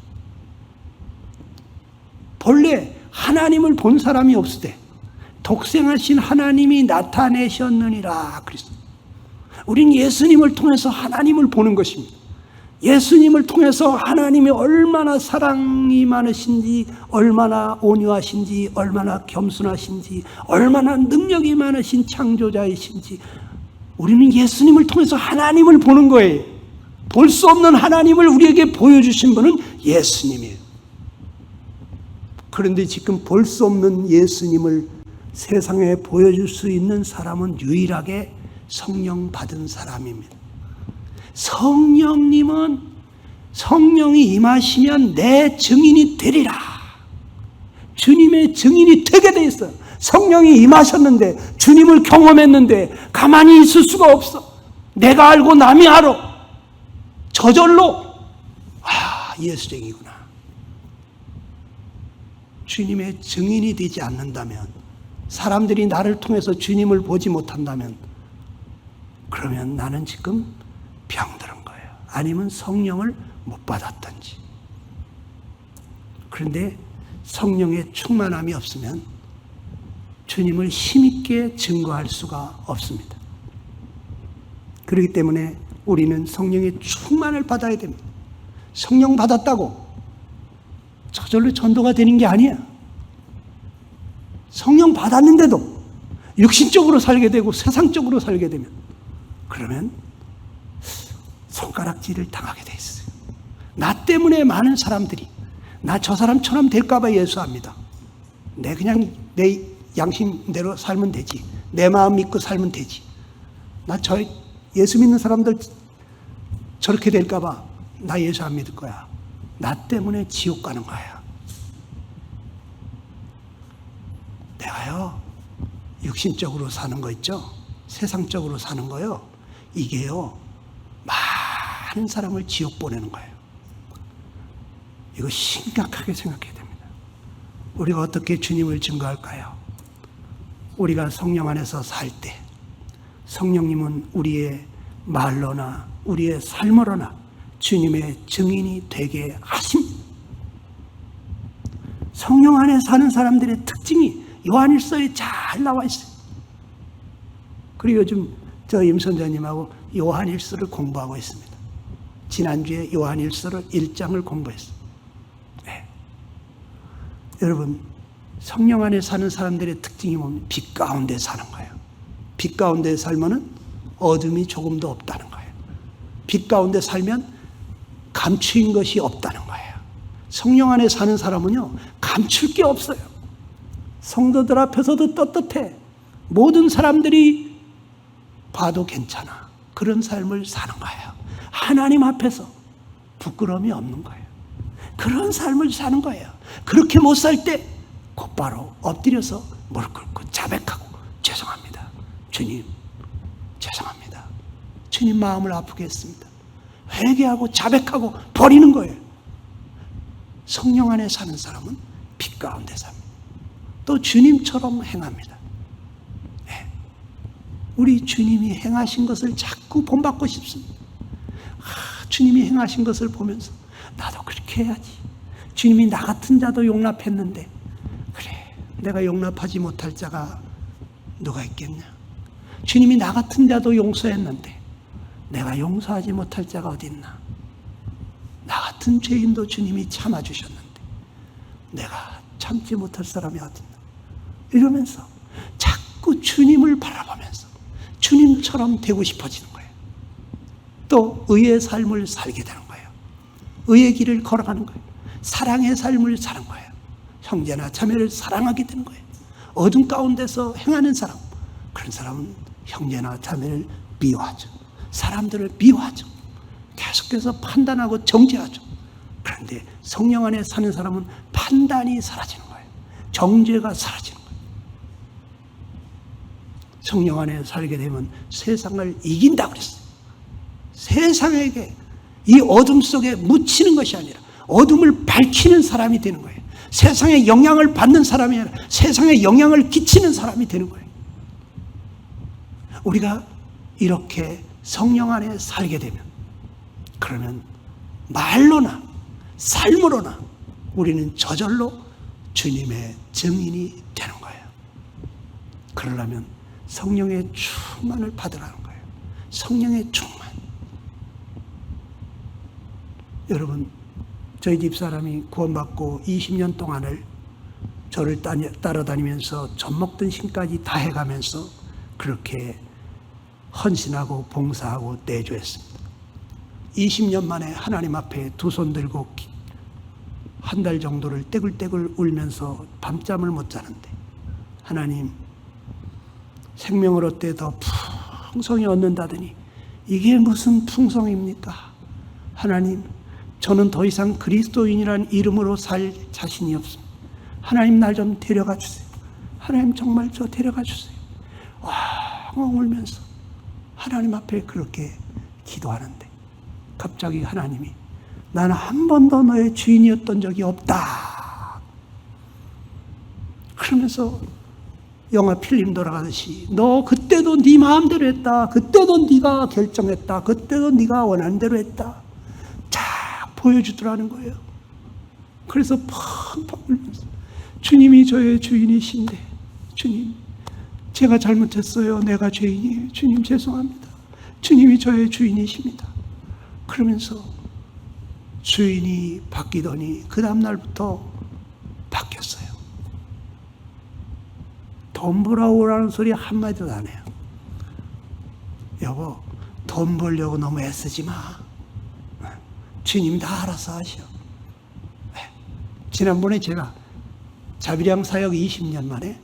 본래 하나님을 본 사람이 없으되 독생하신 하나님이 나타내셨느니라 그랬어요. 우린 예수님을 통해서 하나님을 보는 것입니다. 예수님을 통해서 하나님이 얼마나 사랑이 많으신지, 얼마나 온유하신지, 얼마나 겸손하신지, 얼마나 능력이 많으신 창조자이신지, 우리는 예수님을 통해서 하나님을 보는 거예요. 볼 수 없는 하나님을 우리에게 보여주신 분은 예수님이에요. 그런데 지금 볼 수 없는 예수님을 세상에 보여줄 수 있는 사람은 유일하게 성령 받은 사람입니다. 성령님은 성령이 임하시면 내 증인이 되리라. 주님의 증인이 되게 돼 있어요. 성령이 임하셨는데, 주님을 경험했는데 가만히 있을 수가 없어. 내가 알고 남이 알아. 저절로 예수쟁이구나. 주님의 증인이 되지 않는다면, 사람들이 나를 통해서 주님을 보지 못한다면, 그러면 나는 지금 병들은 거예요. 아니면 성령을 못 받았든지. 그런데 성령의 충만함이 없으면 주님을 힘있게 증거할 수가 없습니다. 그렇기 때문에 우리는 성령의 충만을 받아야 됩니다. 성령 받았다고 저절로 전도가 되는 게 아니야. 성령 받았는데도 육신적으로 살게 되고 세상적으로 살게 되면, 그러면 손가락질을 당하게 돼 있어요. 나 때문에 많은 사람들이 나 저 사람처럼 될까봐 예수합니다. 그냥 내 양심대로 살면 되지. 내 마음 믿고 살면 되지. 예수 믿는 사람들 저렇게 될까봐 나 예수 안 믿을 거야. 나 때문에 지옥 가는 거야. 내가요, 육신적으로 사는 거 있죠? 세상적으로 사는 거요. 이게요, 많은 사람을 지옥 보내는 거예요. 이거 심각하게 생각해야 됩니다. 우리가 어떻게 주님을 증거할까요? 우리가 성령 안에서 살 때 성령님은 우리의 말로나 우리의 삶으로나 주님의 증인이 되게 하십니다. 성령 안에 사는 사람들의 특징이 요한일서에 잘 나와 있어요. 그리고 요즘 저 임선자님하고 요한일서를 공부하고 있습니다. 지난주에 요한일서를 1장을 공부했어요. 네. 여러분, 성령 안에 사는 사람들의 특징이 뭐냐면 빛 가운데 사는 거예요. 빛 가운데 살면은 어둠이 조금도 없다는 거예요. 빛 가운데 살면 감추인 것이 없다는 거예요. 성령 안에 사는 사람은요, 감출 게 없어요. 성도들 앞에서도 떳떳해. 모든 사람들이 봐도 괜찮아. 그런 삶을 사는 거예요. 하나님 앞에서 부끄러움이 없는 거예요. 그런 삶을 사는 거예요. 그렇게 못 살 때 곧바로 엎드려서 무릎 꿇고 자백하고 죄송합니다. 주님, 죄송합니다. 주님 마음을 아프게 했습니다. 회개하고 자백하고 버리는 거예요. 성령 안에 사는 사람은 빛 가운데 삽니다. 또 주님처럼 행합니다. 네. 우리 주님이 행하신 것을 자꾸 본받고 싶습니다. 주님이 행하신 것을 보면서 나도 그렇게 해야지. 주님이 나 같은 자도 용납했는데 그래, 내가 용납하지 못할 자가 누가 있겠냐. 주님이 나 같은 자도 용서했는데 내가 용서하지 못할 자가 어디 있나. 나 같은 죄인도 주님이 참아주셨는데 내가 참지 못할 사람이 어디 있나. 이러면서 자꾸 주님을 바라보면서 주님처럼 되고 싶어지는 거예요. 또 의의 삶을 살게 되는 거예요. 의의 길을 걸어가는 거예요. 사랑의 삶을 사는 거예요. 형제나 자매를 사랑하게 되는 거예요. 어둠 가운데서 행하는 사람, 그런 사람은 형제나 자매를 미워하죠. 사람들을 미워하죠. 계속해서 판단하고 정죄하죠. 그런데 성령 안에 사는 사람은 판단이 사라지는 거예요. 정죄가 사라지는 거예요. 성령 안에 살게 되면 세상을 이긴다고 그랬어요. 세상에게 이 어둠 속에 묻히는 것이 아니라 어둠을 밝히는 사람이 되는 거예요. 세상에 영향을 받는 사람이 아니라 세상에 영향을 끼치는 사람이 되는 거예요. 우리가 이렇게 성령 안에 살게 되면, 그러면 말로나 삶으로나 우리는 저절로 주님의 증인이 되는 거예요. 그러려면 성령의 충만을 받으라는 거예요. 성령의 충만. 여러분, 저희 집사람이 구원받고 20년 동안을 저를 따라다니면서 젖먹던 신까지 다 해가면서 그렇게 헌신하고 봉사하고 내조했습니다. 20년 만에 하나님 앞에 두 손 들고 한 달 정도를 떼굴떼굴 울면서 밤잠을 못 자는데, 하나님 생명을 얻되 더 풍성히 얻는다더니 이게 무슨 풍성입니까? 하나님, 저는 더 이상 그리스도인이라는 이름으로 살 자신이 없습니다. 하나님, 날 좀 데려가 주세요. 하나님, 정말 저 데려가 주세요. 엉엉 울면서 하나님 앞에 그렇게 기도하는데 갑자기 하나님이, 나는 한 번도 너의 주인이었던 적이 없다. 그러면서 영화 필름 돌아가듯이, 너 그때도 네 마음대로 했다. 그때도 네가 결정했다. 그때도 네가 원하는 대로 했다. 쫙 보여주더라는 거예요. 그래서 펑펑 울면서, 주님이 저의 주인이신데, 주님, 제가 잘못했어요. 내가 죄인이에요. 주님 죄송합니다. 주님이 저의 주인이십니다. 그러면서 주인이 바뀌더니 그 다음날부터 바뀌었어요. 돈 벌어오라는 소리 한마디도 안 해요. 여보, 돈 벌려고 너무 애쓰지 마. 주님 다 알아서 하셔. 지난번에 제가 자비량 사역 20년 만에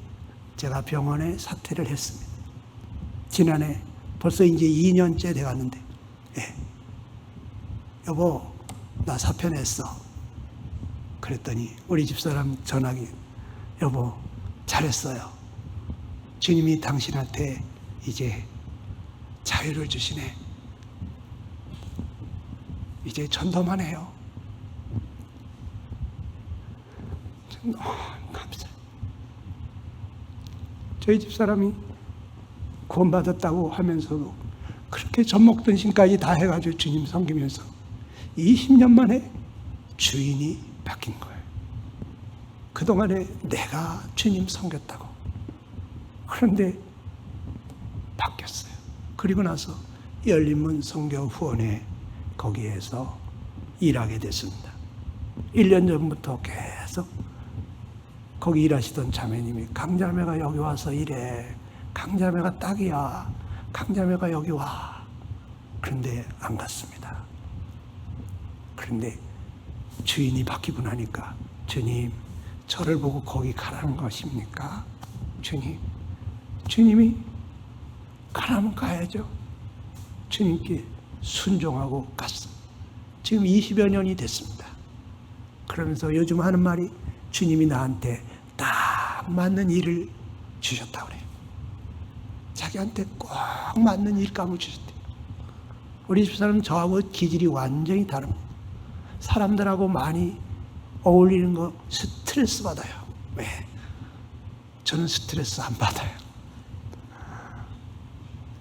제가 병원에 사퇴를 했습니다. 지난해 벌써 이제 2년째 돼갔는데, 여보, 나 사표 냈어. 그랬더니 우리 집사람 전화기, 여보, 잘했어요. 주님이 당신한테 이제 자유를 주시네. 이제 전도만 해요. 너무 감사해요. 저희 집사람이 구원받았다고 하면서도 그렇게 젖먹던 신까지 다 해가지고 주님 섬기면서 20년 만에 주인이 바뀐 거예요. 그동안에 내가 주님 섬겼다고. 그런데 바뀌었어요. 그리고 나서 열린문 선교 후원회 거기에서 일하게 됐습니다. 1년 전부터 계속 거기 일하시던 자매님이 강자매가 여기 와서 일해. 강자매가 딱이야. 강자매가 여기 와. 그런데 안 갔습니다. 그런데 주인이 바뀌고 나니까 주님, 저를 보고 거기 가라는 것입니까? 주님이 가라면 가야죠. 주님께 순종하고 갔어. 지금 20여 년이 됐습니다. 그러면서 요즘 하는 말이 주님이 나한테 딱 맞는 일을 주셨다고 그래요. 자기한테 꼭 맞는 일감을 주셨대요. 우리 집사람은 저하고 기질이 완전히 다릅니다. 사람들하고 많이 어울리는 거 스트레스 받아요. 왜? 저는 스트레스 안 받아요.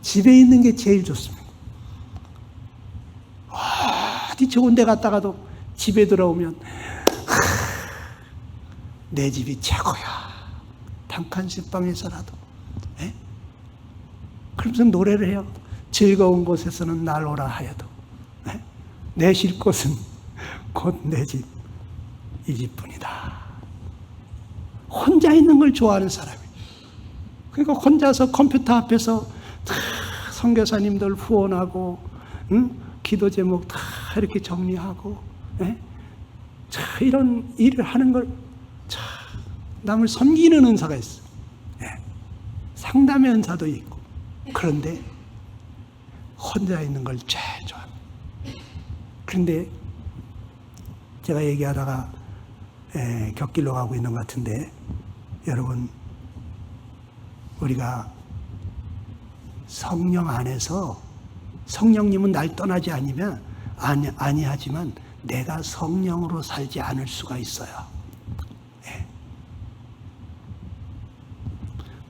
집에 있는 게 제일 좋습니다. 어디 좋은 데 갔다가도 집에 들어오면 내 집이 최고야. 단칸실방에서라도. 그러면서 노래를 해요. 즐거운 곳에서는 날 오라 하여도 내 쉴 곳은 곧 내 집, 이 집뿐이다. 혼자 있는 걸 좋아하는 사람이에요. 그러니까 혼자서 컴퓨터 앞에서 다 선교사님들 후원하고, 기도 제목 다 이렇게 정리하고, 이런 일을 하는 걸 남을 섬기는 은사가 있어요. 상담의 은사도 있고. 그런데 혼자 있는 걸 제일 좋아합니다. 그런데 제가 얘기하다가 곁길로 가고 있는 것 같은데, 여러분, 우리가 성령 안에서, 성령님은 날 떠나지 아니하지만 내가 성령으로 살지 않을 수가 있어요.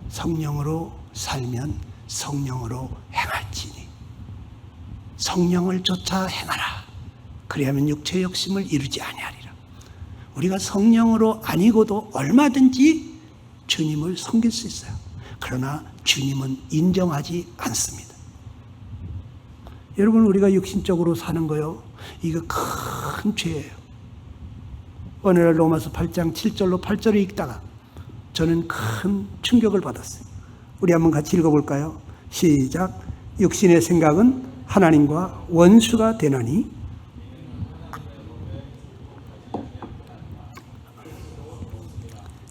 성령으로 살면 성령으로 행할지니 성령을 쫓아 행하라. 그리하면 육체의 욕심을 이루지 아니하리라. 우리가 성령으로 아니고도 얼마든지 주님을 섬길 수 있어요. 그러나 주님은 인정하지 않습니다. 여러분, 우리가 육신적으로 사는 거요, 이거 큰 죄예요. 오늘 로마서 8장 7절로 8절을 읽다가 저는 큰 충격을 받았어요. 우리 한번 같이 읽어볼까요? 시작. 육신의 생각은 하나님과 원수가 되나니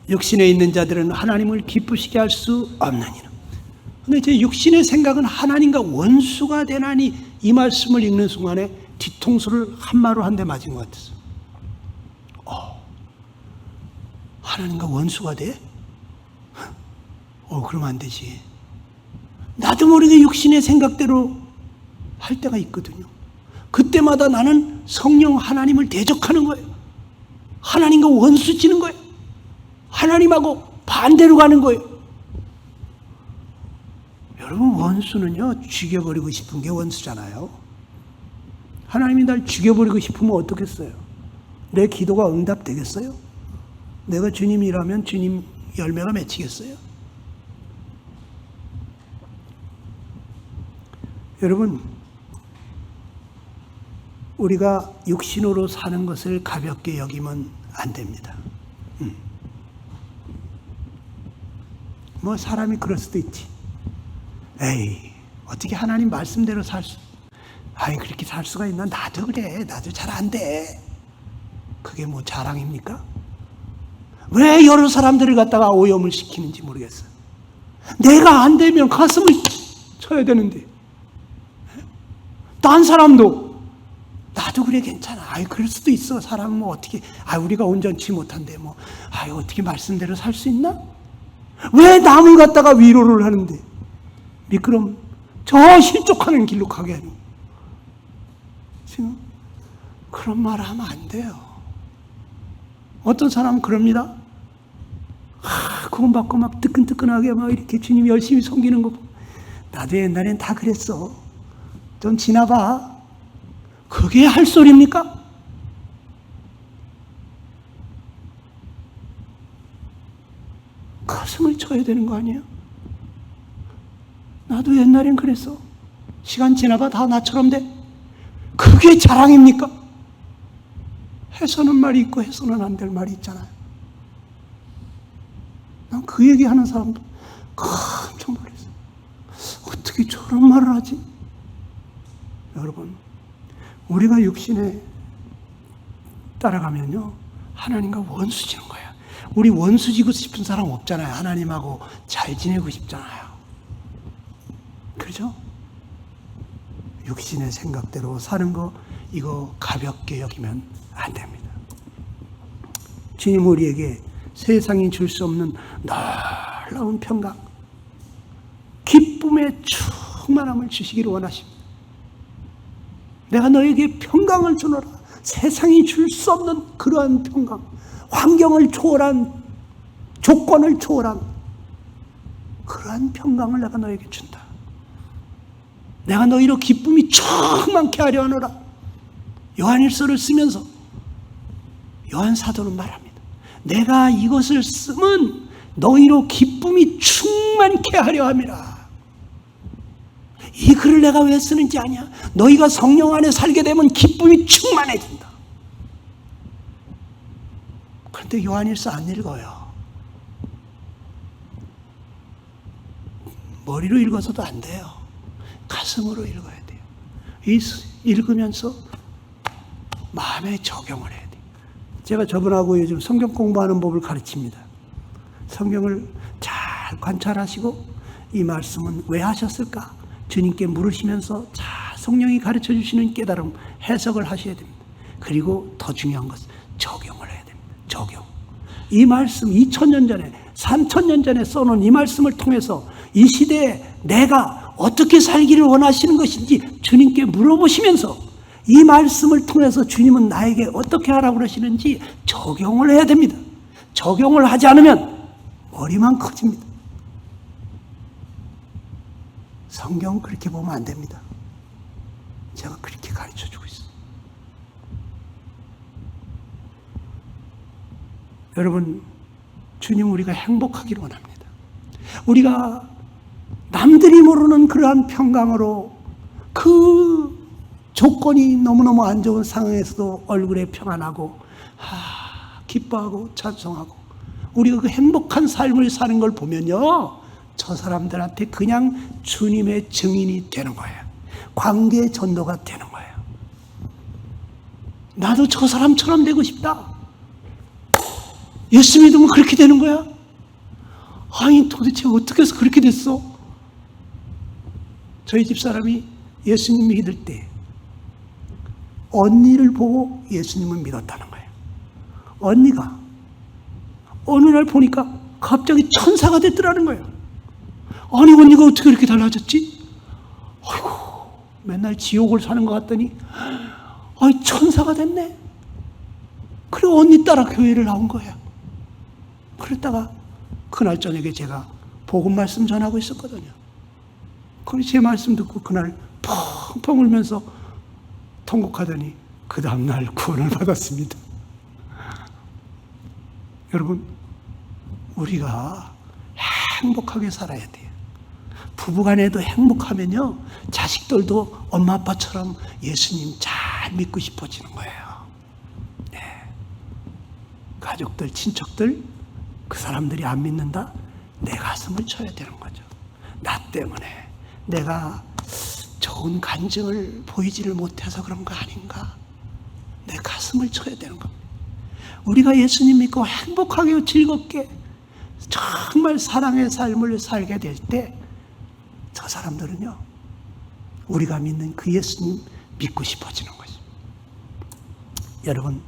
육신에 있는 자들은 하나님을 기쁘시게 할 수 없느니라. 그런데 제 육신의 생각은 하나님과 원수가 되나니, 이 말씀을 읽는 순간에 뒤통수를 한마로 한 대 맞은 것 같았어요. 하나님과 원수가 돼? 그러면 안 되지. 나도 모르게 육신의 생각대로 할 때가 있거든요. 그때마다 나는 성령 하나님을 대적하는 거예요. 하나님과 원수 지는 거예요. 하나님하고 반대로 가는 거예요. 여러분, 원수는요, 죽여버리고 싶은 게 원수잖아요. 하나님이 날 죽여버리고 싶으면 어떻겠어요? 내 기도가 응답되겠어요? 내가 주님이라면 주님 열매가 맺히겠어요? 여러분, 우리가 육신으로 사는 것을 가볍게 여기면 안 됩니다. 뭐 사람이 그럴 수도 있지. 에이, 어떻게 하나님 말씀대로 그렇게 살 수가 있나? 나도 그래. 나도 잘 안 돼. 그게 뭐 자랑입니까? 왜 여러 사람들을 갖다가 오염을 시키는지 모르겠어요. 내가 안 되면 가슴을 쳐야 되는데, 딴 사람도 나도 그래, 괜찮아. 그럴 수도 있어. 사람은 뭐 어떻게, 우리가 온전치 못한데 뭐, 어떻게 말씀대로 살 수 있나? 왜 남을 갖다가 위로를 하는데, 미끄럼 저 실족하는 길로 가게 하는, 지금 그런 말 하면 안 돼요. 어떤 사람은 그럽니다. 그건 받고 막 뜨끈뜨끈하게 막 이렇게 주님 열심히 섬기는 거, 나도 옛날엔 다 그랬어. 좀 지나봐. 그게 할 소리입니까? 가슴을 쳐야 되는 거 아니에요? 나도 옛날엔 그랬어. 시간 지나봐 다 나처럼 돼. 그게 자랑입니까? 해서는 말이 있고 해서는 안 될 말이 있잖아요. 난 그 얘기하는 사람도 깜짝 놀랐어. 어떻게 저런 말을 하지? 여러분, 우리가 육신에 따라가면요, 하나님과 원수 지는 거야. 우리 원수 지고 싶은 사람 없잖아요. 하나님하고 잘 지내고 싶잖아요. 그렇죠? 육신의 생각대로 사는 거, 이거 가볍게 여기면 안 됩니다. 주님 우리에게 세상이 줄 수 없는 놀라운 평강, 기쁨의 충만함을 주시기를 원하십니다. 내가 너에게 평강을 주노라. 세상이 줄 수 없는 그러한 평강, 환경을 초월한, 조건을 초월한 그러한 평강을 내가 너에게 준다. 내가 너희로 기쁨이 충만케 하려 하노라. 요한일서를 쓰면서 요한 사도는 말합니다. 내가 이것을 쓰면 너희로 기쁨이 충만케 하려 함이라. 이 글을 내가 왜 쓰는지 아냐? 너희가 성령 안에 살게 되면 기쁨이 충만해진다. 그런데 요한일서 안 읽어요. 머리로 읽어서도 안 돼요. 가슴으로 읽어야 돼요. 읽으면서 마음에 적용을 해야 돼요. 제가 저분하고 요즘 성경 공부하는 법을 가르칩니다. 성경을 잘 관찰하시고 이 말씀은 왜 하셨을까? 주님께 물으시면서 잘 성령이 가르쳐 주시는 깨달음, 해석을 하셔야 됩니다. 그리고 더 중요한 것은 적용을 해야 됩니다. 적용. 이 말씀 2000년 전에, 3000년 전에 써놓은 이 말씀을 통해서 이 시대에 내가 어떻게 살기를 원하시는 것인지 주님께 물어보시면서 이 말씀을 통해서 주님은 나에게 어떻게 하라고 그러시는지 적용을 해야 됩니다. 적용을 하지 않으면 머리만 커집니다. 성경 그렇게 보면 안 됩니다. 제가 그렇게 가르쳐주고 있어요. 여러분, 주님 우리가 행복하기를 원합니다. 우리가 남들이 모르는 그러한 평강으로 그 조건이 너무너무 안 좋은 상황에서도 얼굴에 평안하고 기뻐하고 찬송하고 우리가 그 행복한 삶을 사는 걸 보면요, 저 사람들한테 그냥 주님의 증인이 되는 거예요. 관계 전도가 되는 거예요. 나도 저 사람처럼 되고 싶다. 예수 믿으면 그렇게 되는 거야? 아니 도대체 어떻게 해서 그렇게 됐어? 저희 집사람이 예수님 믿을 때 언니를 보고 예수님을 믿었다는 거예요. 언니가 어느 날 보니까 갑자기 천사가 됐더라는 거예요. 아니 언니가 어떻게 이렇게 달라졌지? 아이고 맨날 지옥을 사는 것 같더니 아이 천사가 됐네. 그래 언니 따라 교회를 나온 거야. 그랬다가 그날 저녁에 제가 복음 말씀 전하고 있었거든요. 그래서 제 말씀 듣고 그날 펑펑 울면서 통곡하더니 그 다음날 구원을 받았습니다. 여러분, 우리가 행복하게 살아야 돼요. 부부간에도 행복하면요, 자식들도 엄마 아빠처럼 예수님 잘 믿고 싶어지는 거예요. 네. 가족들, 친척들, 그 사람들이 안 믿는다? 내 가슴을 쳐야 되는 거죠. 나 때문에 내가 좋은 간증을 보이지를 못해서 그런 거 아닌가? 내 가슴을 쳐야 되는 겁니다. 우리가 예수님 믿고 행복하게 즐겁게 정말 사랑의 삶을 살게 될 때 저 사람들은요, 우리가 믿는 그 예수님 믿고 싶어지는 거죠. 여러분,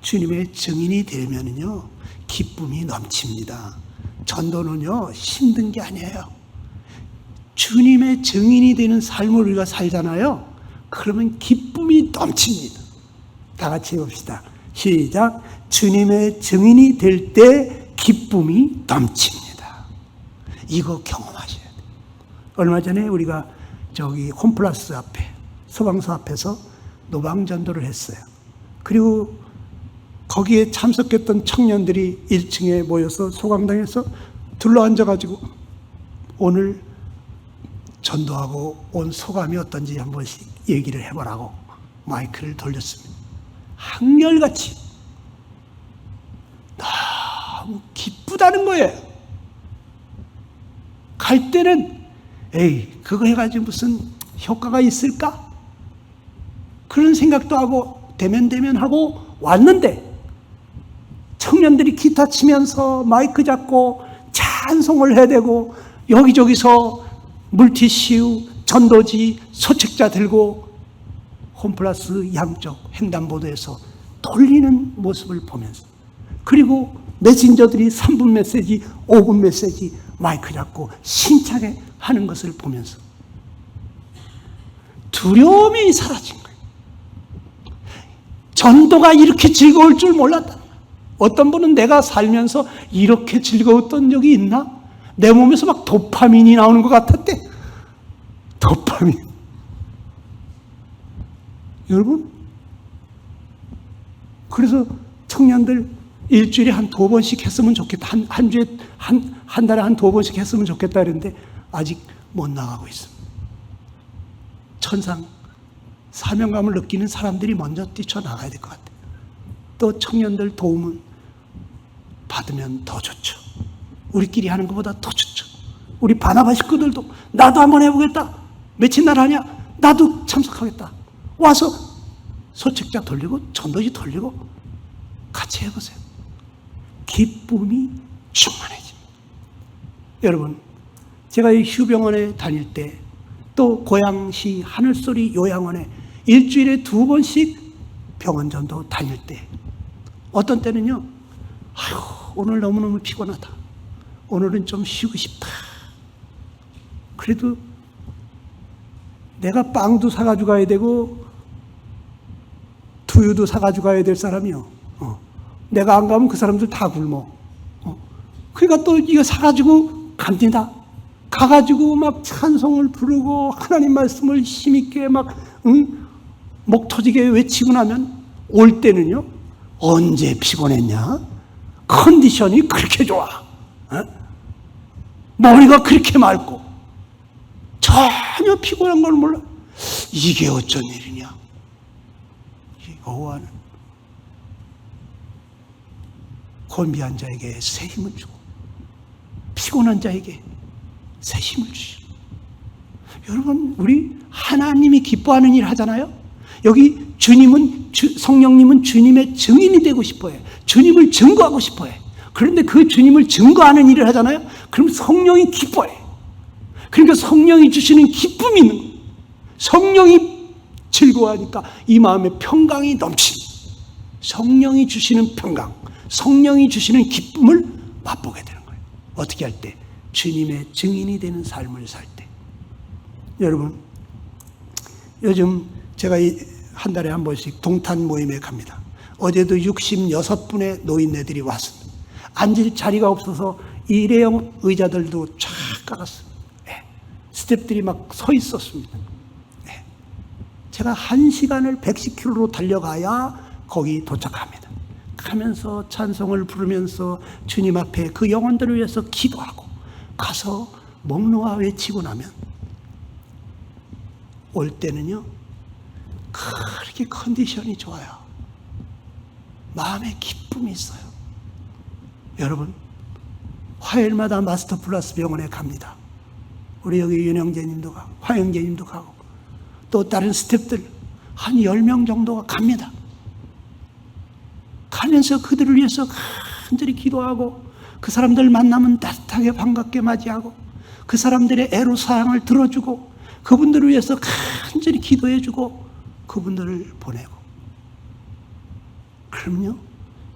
주님의 증인이 되면은요, 기쁨이 넘칩니다. 전도는요, 힘든 게 아니에요. 주님의 증인이 되는 삶을 우리가 살잖아요. 그러면 기쁨이 넘칩니다. 다 같이 해봅시다. 시작. 주님의 증인이 될 때 기쁨이 넘칩니다. 이거 경험하셔야 돼요. 얼마 전에 우리가 저기 홈플러스 앞에, 소방서 앞에서 노방전도를 했어요. 그리고 거기에 참석했던 청년들이 1층에 모여서 소강당에서 둘러앉아가지고 오늘 전도하고 온 소감이 어떤지 한 번씩 얘기를 해보라고 마이크를 돌렸습니다. 한결같이 너무 기쁘다는 거예요. 갈 때는 에이 그거 해가지고 무슨 효과가 있을까? 그런 생각도 하고 대면 하고 왔는데 청년들이 기타 치면서 마이크 잡고 찬송을 해대고 여기저기서 물티슈, 전도지, 소책자 들고 홈플러스 양쪽 횡단보도에서 돌리는 모습을 보면서 그리고 메신저들이 3분 메시지, 5분 메시지 마이크 잡고 신차게 하는 것을 보면서 두려움이 사라진 거예요. 전도가 이렇게 즐거울 줄 몰랐다. 어떤 분은 내가 살면서 이렇게 즐거웠던 적이 있나? 내 몸에서 막 도파민이 나오는 것 같았대. 도파민. 여러분, 그래서 청년들 일주일에 한 2번씩 했으면 좋겠다. 한 달에 한 2번씩 했으면 좋겠다 그랬는데 아직 못 나가고 있습니다. 천상 사명감을 느끼는 사람들이 먼저 뛰쳐나가야 될 것 같아요. 또 청년들 도움을 받으면 더 좋죠. 우리끼리 하는 것보다 더 좋죠. 우리 바나바 식구들도 나도 한번 해보겠다. 며칠 날 하냐? 나도 참석하겠다. 와서 소책자 돌리고 전도지 돌리고 같이 해보세요. 기쁨이 충만해집니다. 여러분, 제가 이 휴병원에 다닐 때 또 고양시 하늘소리 요양원에 일주일에 2번씩 병원전도 다닐 때 어떤 때는요, 아유 오늘 너무너무 피곤하다. 오늘은 좀 쉬고 싶다. 그래도 내가 빵도 사가지고 가야 되고 두유도 사가지고 가야 될 사람이요. 내가 안 가면 그 사람들 다 굶어. 그러니까 또 이거 사가지고 갑니다. 가가지고 막 찬송을 부르고 하나님 말씀을 힘있게 막 목 터지게 외치고 나면 올 때는요, 언제 피곤했냐? 컨디션이 그렇게 좋아. 머리가 그렇게 맑고 전혀 피곤한 걸 몰라. 이게 어쩐 일이냐? 여호와는 곤비한 자에게 새 힘을 주고 피곤한 자에게 새 힘을 주시오. 여러분, 우리 하나님이 기뻐하는 일 하잖아요. 여기 주님은 성령님은 주님의 증인이 되고 싶어요. 주님을 증거하고 싶어요. 그런데 그 주님을 증거하는 일을 하잖아요. 그럼 성령이 기뻐해. 그러니까 성령이 주시는 기쁨이 있는 거예요. 성령이 즐거워하니까 이 마음에 평강이 넘치는, 성령이 주시는 평강, 성령이 주시는 기쁨을 맛보게 되는 거예요. 어떻게 할 때? 주님의 증인이 되는 삶을 살 때. 여러분, 요즘 제가 한 달에 한 번씩 동탄 모임에 갑니다. 어제도 66분의 노인네들이 왔습니다. 앉을 자리가 없어서 일회용 의자들도 쫙 깔았습니다. 네. 스태프들이 막 서 있었습니다. 네. 제가 1시간을 110km로 달려가야 거기 도착합니다. 가면서 찬송을 부르면서 주님 앞에 그 영혼들을 위해서 기도하고 가서 먹노아 외치고 나면 올 때는요, 그렇게 컨디션이 좋아요. 마음에 기쁨이 있어요. 여러분, 화요일마다 마스터 플러스 병원에 갑니다. 우리 여기 윤영재님도 가고 화영재님도 가고 또 다른 스태프들 한 10명 정도가 갑니다. 가면서 그들을 위해서 간절히 기도하고 그 사람들 만나면 따뜻하게 반갑게 맞이하고 그 사람들의 애로사항을 들어주고 그분들을 위해서 간절히 기도해주고 그분들을 보내고, 그럼요,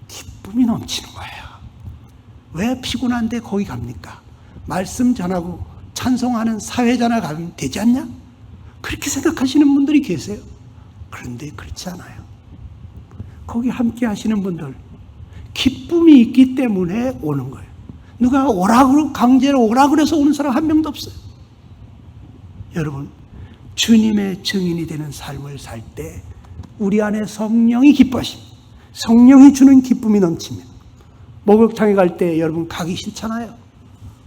기쁨이 넘치는 거예요. 왜 피곤한데 거기 갑니까? 말씀 전하고 찬송하는 사회자나 가면 되지 않냐? 그렇게 생각하시는 분들이 계세요. 그런데 그렇지 않아요. 거기 함께 하시는 분들 기쁨이 있기 때문에 오는 거예요. 누가 오라고 강제로 오라고 그래서 오는 사람 한 명도 없어요. 여러분, 주님의 증인이 되는 삶을 살 때 우리 안에 성령이 기뻐하십니다. 성령이 주는 기쁨이 넘칩니다. 목욕탕에 갈 때 여러분 가기 싫잖아요.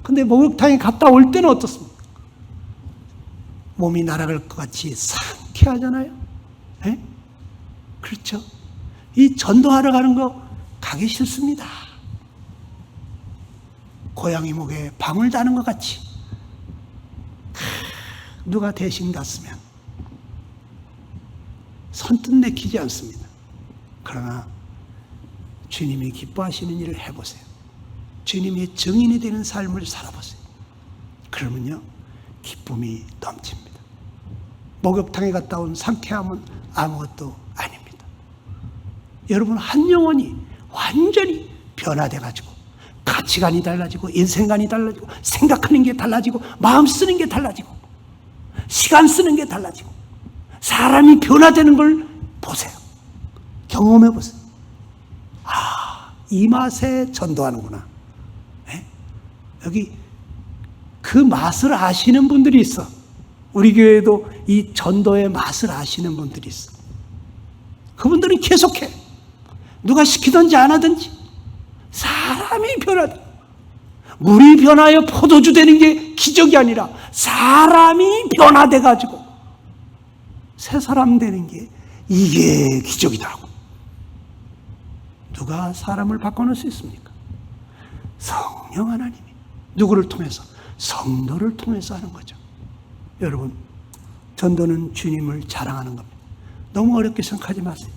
근데 목욕탕에 갔다 올 때는 어떻습니까? 몸이 날아갈 것 같이 상쾌하잖아요. 네? 그렇죠? 이 전도하러 가는 거 가기 싫습니다. 고양이 목에 방울 다는 것 같이 누가 대신 갔으면 선뜻 내키지 않습니다. 그러나 주님이 기뻐하시는 일을 해보세요. 주님의 증인이 되는 삶을 살아보세요. 그러면요, 기쁨이 넘칩니다. 목욕탕에 갔다 온 상쾌함은 아무것도 아닙니다. 여러분, 한 영혼이 완전히 변화돼가지고 가치관이 달라지고 인생관이 달라지고 생각하는 게 달라지고 마음 쓰는 게 달라지고 시간 쓰는 게 달라지고 사람이 변화되는 걸 보세요. 경험해 보세요. 아, 이 맛에 전도하는구나. 네? 여기 그 맛을 아시는 분들이 있어. 우리 교회에도 이 전도의 맛을 아시는 분들이 있어. 그분들은 계속해. 누가 시키든지 안 하든지 사람이 변하다. 물이 변하여 포도주 되는 게 기적이 아니라 사람이 변화돼 가지고 새 사람 되는 게 이게 기적이더라고. 누가 사람을 바꿔놓을 수 있습니까? 성령 하나님이. 누구를 통해서? 성도를 통해서 하는 거죠. 여러분, 전도는 주님을 자랑하는 겁니다. 너무 어렵게 생각하지 마세요.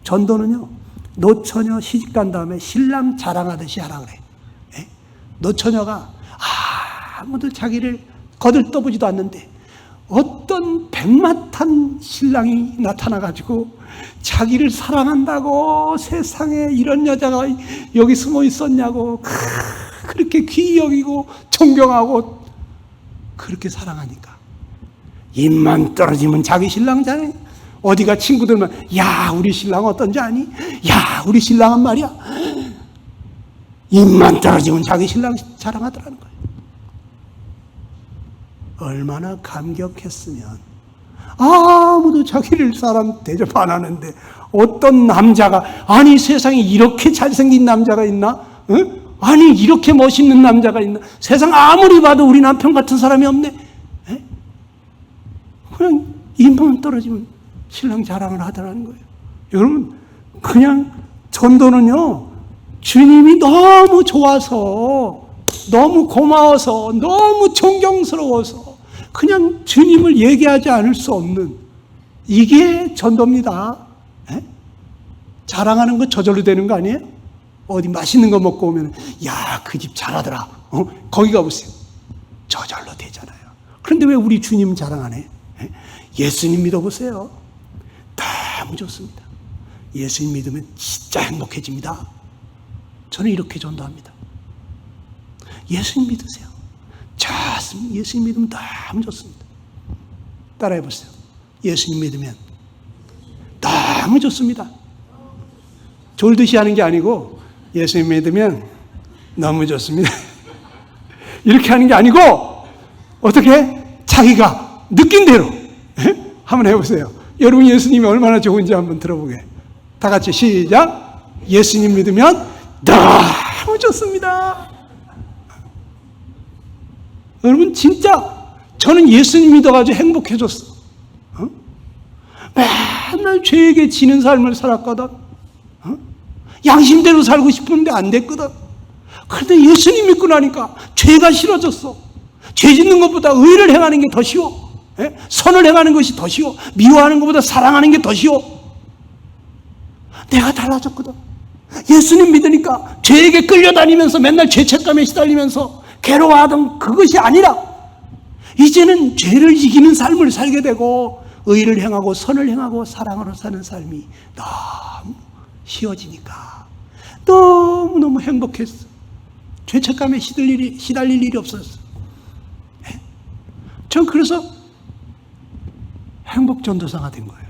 전도는요, 노처녀 시집간 다음에 신랑 자랑하듯이 하라 그래요. 예? 노처녀가 아무도 자기를 거들떠보지도 않는데 어떤 백마탄 신랑이 나타나가지고 자기를 사랑한다고 세상에 이런 여자가 여기 숨어 있었냐고 그렇게 귀히 여기고 존경하고 그렇게 사랑하니까 입만 떨어지면 자기 신랑 자랑. 어디가 친구들만 야 우리 신랑 어떤지 아니? 야 우리 신랑은 말이야 입만 떨어지면 자기 신랑 자랑하더라는 거예요. 얼마나 감격했으면 아무도 자기를 사람 대접 안 하는데 어떤 남자가 아니 세상에 이렇게 잘생긴 남자가 있나? 응? 아니 이렇게 멋있는 남자가 있나? 세상 아무리 봐도 우리 남편 같은 사람이 없네. 에? 그냥 입만 떨어지면 신랑 자랑을 하더라는 거예요. 여러분, 그냥 전도는요, 주님이 너무 좋아서, 너무 고마워서, 너무 존경스러워서, 그냥 주님을 얘기하지 않을 수 없는, 이게 전도입니다. 에? 자랑하는 거 저절로 되는 거 아니에요? 어디 맛있는 거 먹고 오면, 야, 그 집 잘하더라. 거기 가보세요. 저절로 되잖아요. 그런데 왜 우리 주님 자랑 안 해? 에? 예수님 믿어보세요. 너무 좋습니다. 예수님 믿으면 진짜 행복해집니다. 저는 이렇게 전도합니다. 예수님 믿으세요. 좋습니다. 예수님 믿으면 너무 좋습니다. 따라해보세요. 예수님 믿으면 너무 좋습니다. 졸듯이 하는 게 아니고 예수님 믿으면 너무 좋습니다. 이렇게 하는 게 아니고 어떻게? 자기가 느낀 대로 한번 해보세요. 여러분 예수님이 얼마나 좋은지 한번 들어보게. 다 같이 시작. 예수님 믿으면 너무 좋습니다. 여러분 진짜 저는 예수님 믿어가지고 행복해졌어. 맨날 죄에게 지는 삶을 살았거든. 양심대로 살고 싶은데 안 됐거든. 그런데 예수님 믿고 나니까 죄가 싫어졌어. 죄 짓는 것보다 의를 행하는 게 더 쉬워. 선을 행하는 것이 더 쉬워. 미워하는 것보다 사랑하는 게 더 쉬워. 내가 달라졌거든. 예수님 믿으니까 죄에게 끌려다니면서 맨날 죄책감에 시달리면서 괴로워하던 그것이 아니라 이제는 죄를 이기는 삶을 살게 되고 의를 행하고 선을 행하고 사랑으로 사는 삶이 너무 쉬워지니까 너무너무 행복했어. 죄책감에 시달릴 일이 없었어. 전 그래서 행복전도사가 된 거예요.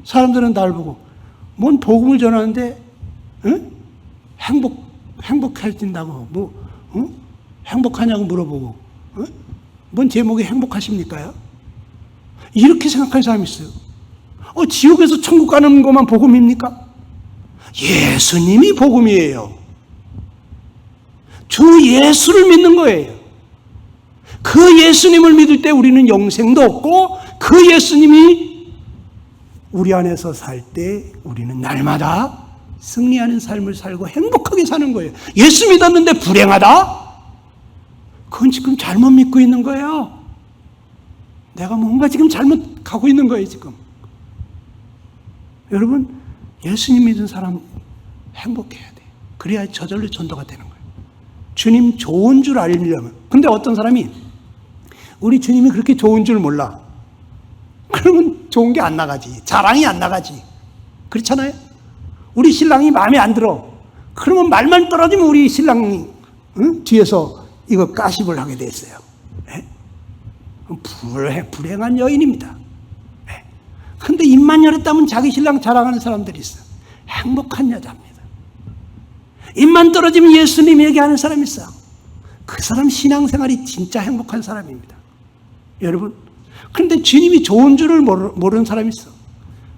사람들은 날 보고 뭔 복음을 전하는데 행복해진다고 행복하냐고 물어보고 뭔 제목이 행복하십니까요? 이렇게 생각하는 사람이 있어요. 지옥에서 천국 가는 것만 복음입니까? 예수님이 복음이에요. 주 예수를 믿는 거예요. 그 예수님을 믿을 때 우리는 영생도 얻고 그 예수님이 우리 안에서 살 때 우리는 날마다 승리하는 삶을 살고 행복하게 사는 거예요. 예수 믿었는데 불행하다? 그건 지금 잘못 믿고 있는 거예요. 내가 뭔가 지금 잘못 가고 있는 거예요, 지금. 여러분, 예수님 믿은 사람 행복해야 돼요. 그래야 저절로 전도가 되는 거예요. 주님 좋은 줄 알려면. 근데 어떤 사람이 우리 주님이 그렇게 좋은 줄 몰라. 그러면 좋은 게 안 나가지. 자랑이 안 나가지. 그렇잖아요? 우리 신랑이 마음에 안 들어. 그러면 말만 떨어지면 우리 신랑이 뒤에서 이거 가십을 하게 됐어요. 네? 불행한 여인입니다. 네. 근데 입만 열었다면 자기 신랑 자랑하는 사람들이 있어요. 행복한 여자입니다. 입만 떨어지면 예수님 얘기하는 사람이 있어요. 그 사람 신앙생활이 진짜 행복한 사람입니다. 여러분, 그런데 주님이 좋은 줄을 모르는 사람이 있어.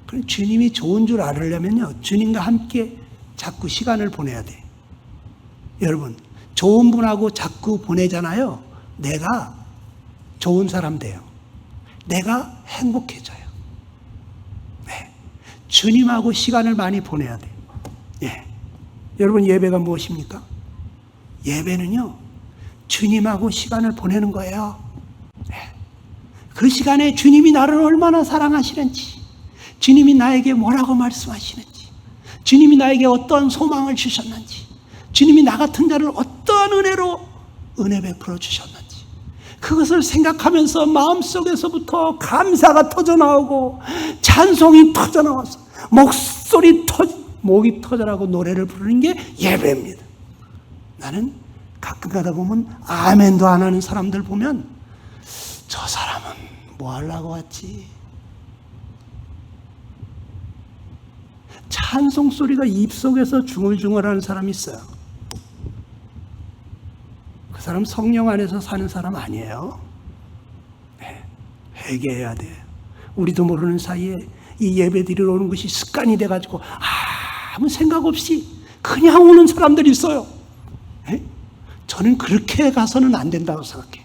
그럼 주님이 좋은 줄 알으려면요, 주님과 함께 자꾸 시간을 보내야 돼. 여러분, 좋은 분하고 자꾸 보내잖아요. 내가 좋은 사람 돼요. 내가 행복해져요. 네. 주님하고 시간을 많이 보내야 돼요. 예. 여러분, 예배가 무엇입니까? 예배는요, 주님하고 시간을 보내는 거예요. 네. 그 시간에 주님이 나를 얼마나 사랑하시는지, 주님이 나에게 뭐라고 말씀하시는지, 주님이 나에게 어떤 소망을 주셨는지, 주님이 나 같은 자를 어떠한 은혜로 은혜 베풀어 주셨는지, 그것을 생각하면서 마음속에서부터 감사가 터져나오고 찬송이 터져나와서 목이 터져나오고 노래를 부르는 게 예배입니다. 나는 가끔 가다 보면 아멘도 안 하는 사람들 보면 저 사람은 뭐 하려고 왔지? 찬송 소리가 입속에서 중얼중얼하는 사람이 있어요. 그 사람 성령 안에서 사는 사람 아니에요. 네, 회개해야 돼요. 우리도 모르는 사이에 이 예배 드리러 오는 것이 습관이 돼가지고 아무 생각 없이 그냥 오는 사람들이 있어요. 네? 저는 그렇게 가서는 안 된다고 생각해요.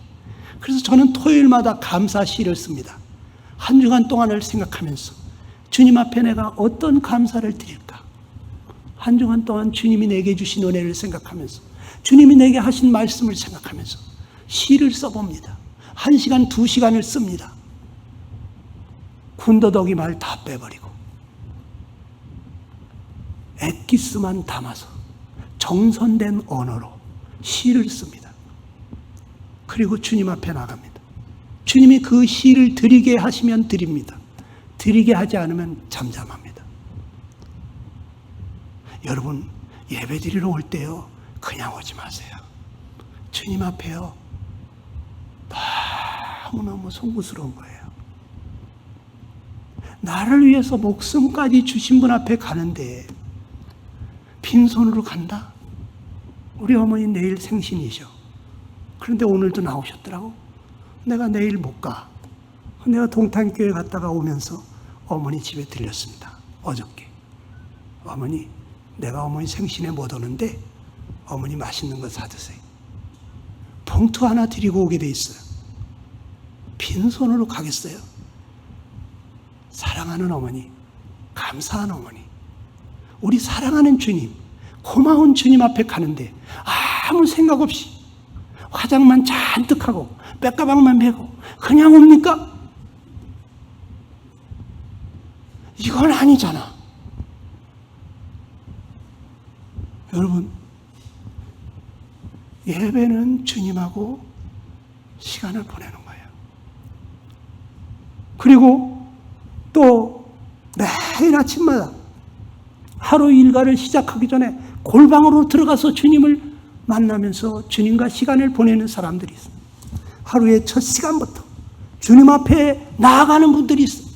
그래서 저는 토요일마다 감사 시를 씁니다. 한 주간 동안을 생각하면서 주님 앞에 내가 어떤 감사를 드릴까? 한 주간 동안 주님이 내게 주신 은혜를 생각하면서 주님이 내게 하신 말씀을 생각하면서 시를 써봅니다. 1시간, 2시간을 씁니다. 군더더기 말 다 빼버리고 엑기스만 담아서 정선된 언어로 시를 씁니다. 그리고 주님 앞에 나갑니다. 주님이 그 시를 드리게 하시면 드립니다. 드리게 하지 않으면 잠잠합니다. 여러분, 예배 드리러 올 때요, 그냥 오지 마세요. 주님 앞에요, 너무너무 송구스러운 거예요. 나를 위해서 목숨까지 주신 분 앞에 가는데 빈손으로 간다? 우리 어머니 내일 생신이셔. 그런데 오늘도 나오셨더라고. 내가 내일 못 가. 내가 동탄교회 갔다가 오면서 어머니 집에 들렸습니다. 어저께. 어머니, 내가 어머니 생신에 못 오는데 어머니 맛있는 거 사드세요. 봉투 하나 드리고 오게 돼 있어요. 빈손으로 가겠어요? 사랑하는 어머니, 감사한 어머니, 우리 사랑하는 주님, 고마운 주님 앞에 가는데 아무 생각 없이 화장만 잔뜩 하고 백가방만 메고 그냥 옵니까? 이건 아니잖아. 여러분, 예배는 주님하고 시간을 보내는 거예요. 그리고 또 매일 아침마다 하루 일과를 시작하기 전에 골방으로 들어가서 주님을 만나면서 주님과 시간을 보내는 사람들이 있어요. 하루의 첫 시간부터 주님 앞에 나아가는 분들이 있어요.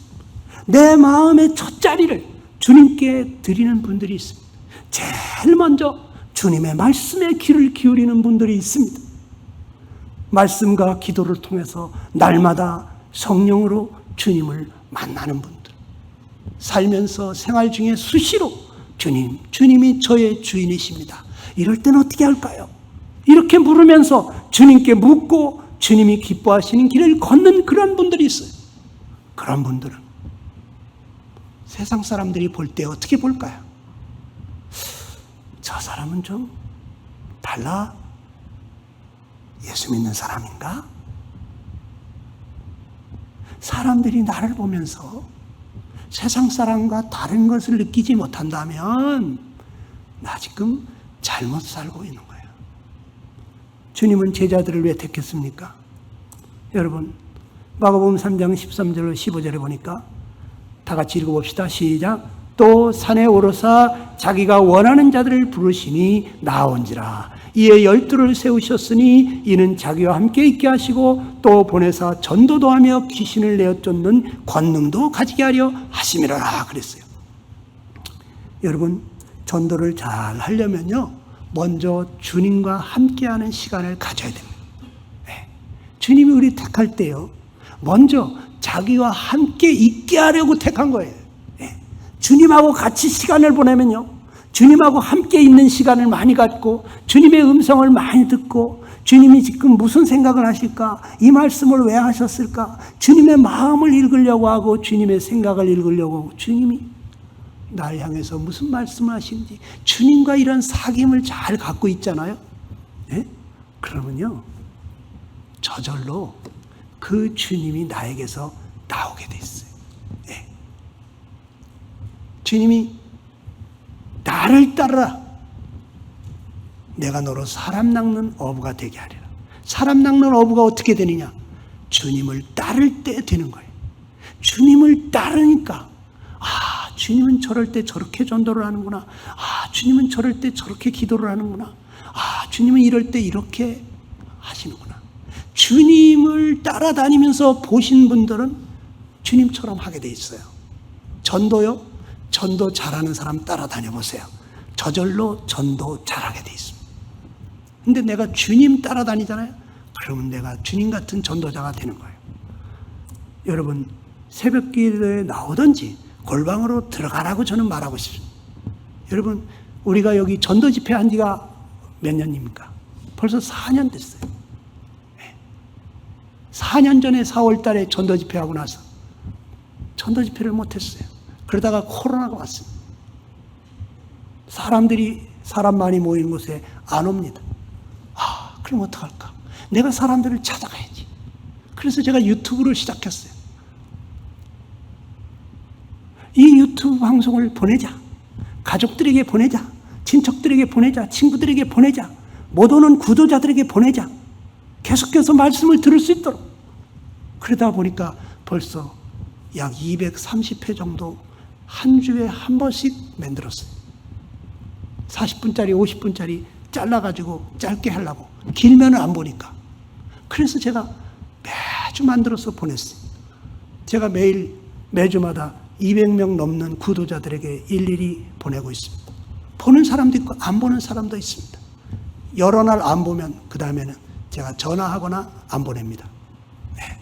내 마음의 첫 자리를 주님께 드리는 분들이 있습니다. 제일 먼저 주님의 말씀에 귀를 기울이는 분들이 있습니다. 말씀과 기도를 통해서 날마다 성령으로 주님을 만나는 분들, 살면서 생활 중에 수시로 주님이 저의 주인이십니다. 이럴 때는 어떻게 할까요? 이렇게 물으면서 주님께 묻고 주님이 기뻐하시는 길을 걷는 그런 분들이 있어요. 그런 분들은 세상 사람들이 볼 때 어떻게 볼까요? 저 사람은 좀 달라? 예수 믿는 사람인가? 사람들이 나를 보면서 세상 사람과 다른 것을 느끼지 못한다면 나 지금 잘못 살고 있는 거예요. 주님은 제자들을 왜 택했습니까? 여러분, 마가복음 3장 13절 15절에 보니까 다 같이 읽어봅시다. 시작. 또 산에 오르사 자기가 원하는 자들을 부르시니 나온지라. 이에 12를 세우셨으니 이는 자기와 함께 있게 하시고 또 보내사 전도도 하며 귀신을 내어 쫓는 권능도 가지게 하려 하심이라 그랬어요. 여러분, 전도를 잘 하려면요, 먼저 주님과 함께하는 시간을 가져야 됩니다. 네. 주님이 우리 택할 때요, 먼저 자기와 함께 있게 하려고 택한 거예요. 네. 주님하고 같이 시간을 보내면요, 주님하고 함께 있는 시간을 많이 갖고 주님의 음성을 많이 듣고 주님이 지금 무슨 생각을 하실까? 이 말씀을 왜 하셨을까? 주님의 마음을 읽으려고 하고 주님의 생각을 읽으려고 하고 주님이 날 향해서 무슨 말씀을 하시는지 주님과 이런 사귐을 잘 갖고 있잖아요. 네? 그러면요, 저절로 그 주님이 나에게서 나오게 돼 있어요. 네. 주님이 나를 따르라. 내가 너로 사람 낚는 어부가 되게 하리라. 사람 낚는 어부가 어떻게 되느냐? 주님을 따를 때 되는 거예요. 주님을 따르니까, 아, 주님은 저럴 때 저렇게 전도를 하는구나. 아, 주님은 저럴 때 저렇게 기도를 하는구나. 아, 주님은 이럴 때 이렇게 하시는구나. 주님을 따라다니면서 보신 분들은 주님처럼 하게 돼 있어요. 전도요? 전도 잘하는 사람 따라다녀 보세요. 저절로 전도 잘하게 돼 있습니다. 근데 내가 주님 따라다니잖아요. 그러면 내가 주님 같은 전도자가 되는 거예요. 여러분, 새벽 기도에 나오든지 골방으로 들어가라고 저는 말하고 싶습니다. 여러분, 우리가 여기 전도 집회 한 지가 몇 년입니까? 벌써 4년 됐어요. 4년 전에 4월 달에 전도 집회하고 나서 전도 집회를 못했어요. 그러다가 코로나가 왔습니다. 사람 많이 모이는 곳에 안 옵니다. 아, 그럼 어떡할까? 내가 사람들을 찾아가야지. 그래서 제가 유튜브를 시작했어요. 이 유튜브 방송을 보내자. 가족들에게 보내자. 친척들에게 보내자. 친구들에게 보내자. 못 오는 구도자들에게 보내자. 계속해서 말씀을 들을 수 있도록. 그러다 보니까 벌써 약 230회 정도 한 주에 한 번씩 만들었어요. 40분짜리, 50분짜리 잘라가지고 짧게 하려고. 길면은 안 보니까. 그래서 제가 매주 만들어서 보냈어요. 제가 매주마다 200명 넘는 구독자들에게 일일이 보내고 있습니다. 보는 사람도 있고 안 보는 사람도 있습니다. 여러 날 안 보면 그 다음에는 제가 전화하거나 안 보냅니다. 네.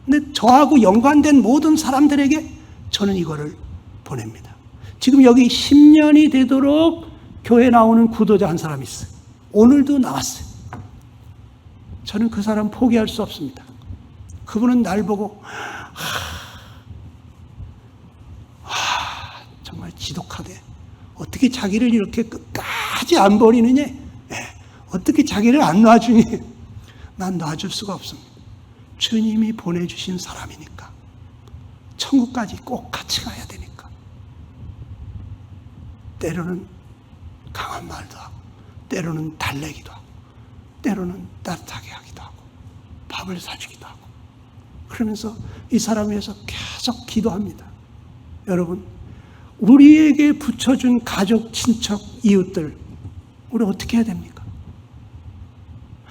근데 저하고 연관된 모든 사람들에게 저는 이거를 보냅니다. 지금 여기 10년이 되도록 교회 나오는 구도자 한 사람이 있어요. 오늘도 나왔어요. 저는 그 사람 포기할 수 없습니다. 그분은 날 보고 정말 지독하대. 어떻게 자기를 이렇게 끝까지 안 버리느냐? 어떻게 자기를 안 놔주니? 난 놔줄 수가 없습니다. 주님이 보내주신 사람이니까. 천국까지 꼭 같이 가야 되니까. 때로는 강한 말도 하고, 때로는 달래기도 하고, 때로는 따뜻하게 하기도 하고, 밥을 사주기도 하고, 그러면서 이 사람을 위해서 계속 기도합니다. 여러분, 우리에게 붙여준 가족, 친척, 이웃들, 우리 어떻게 해야 됩니까?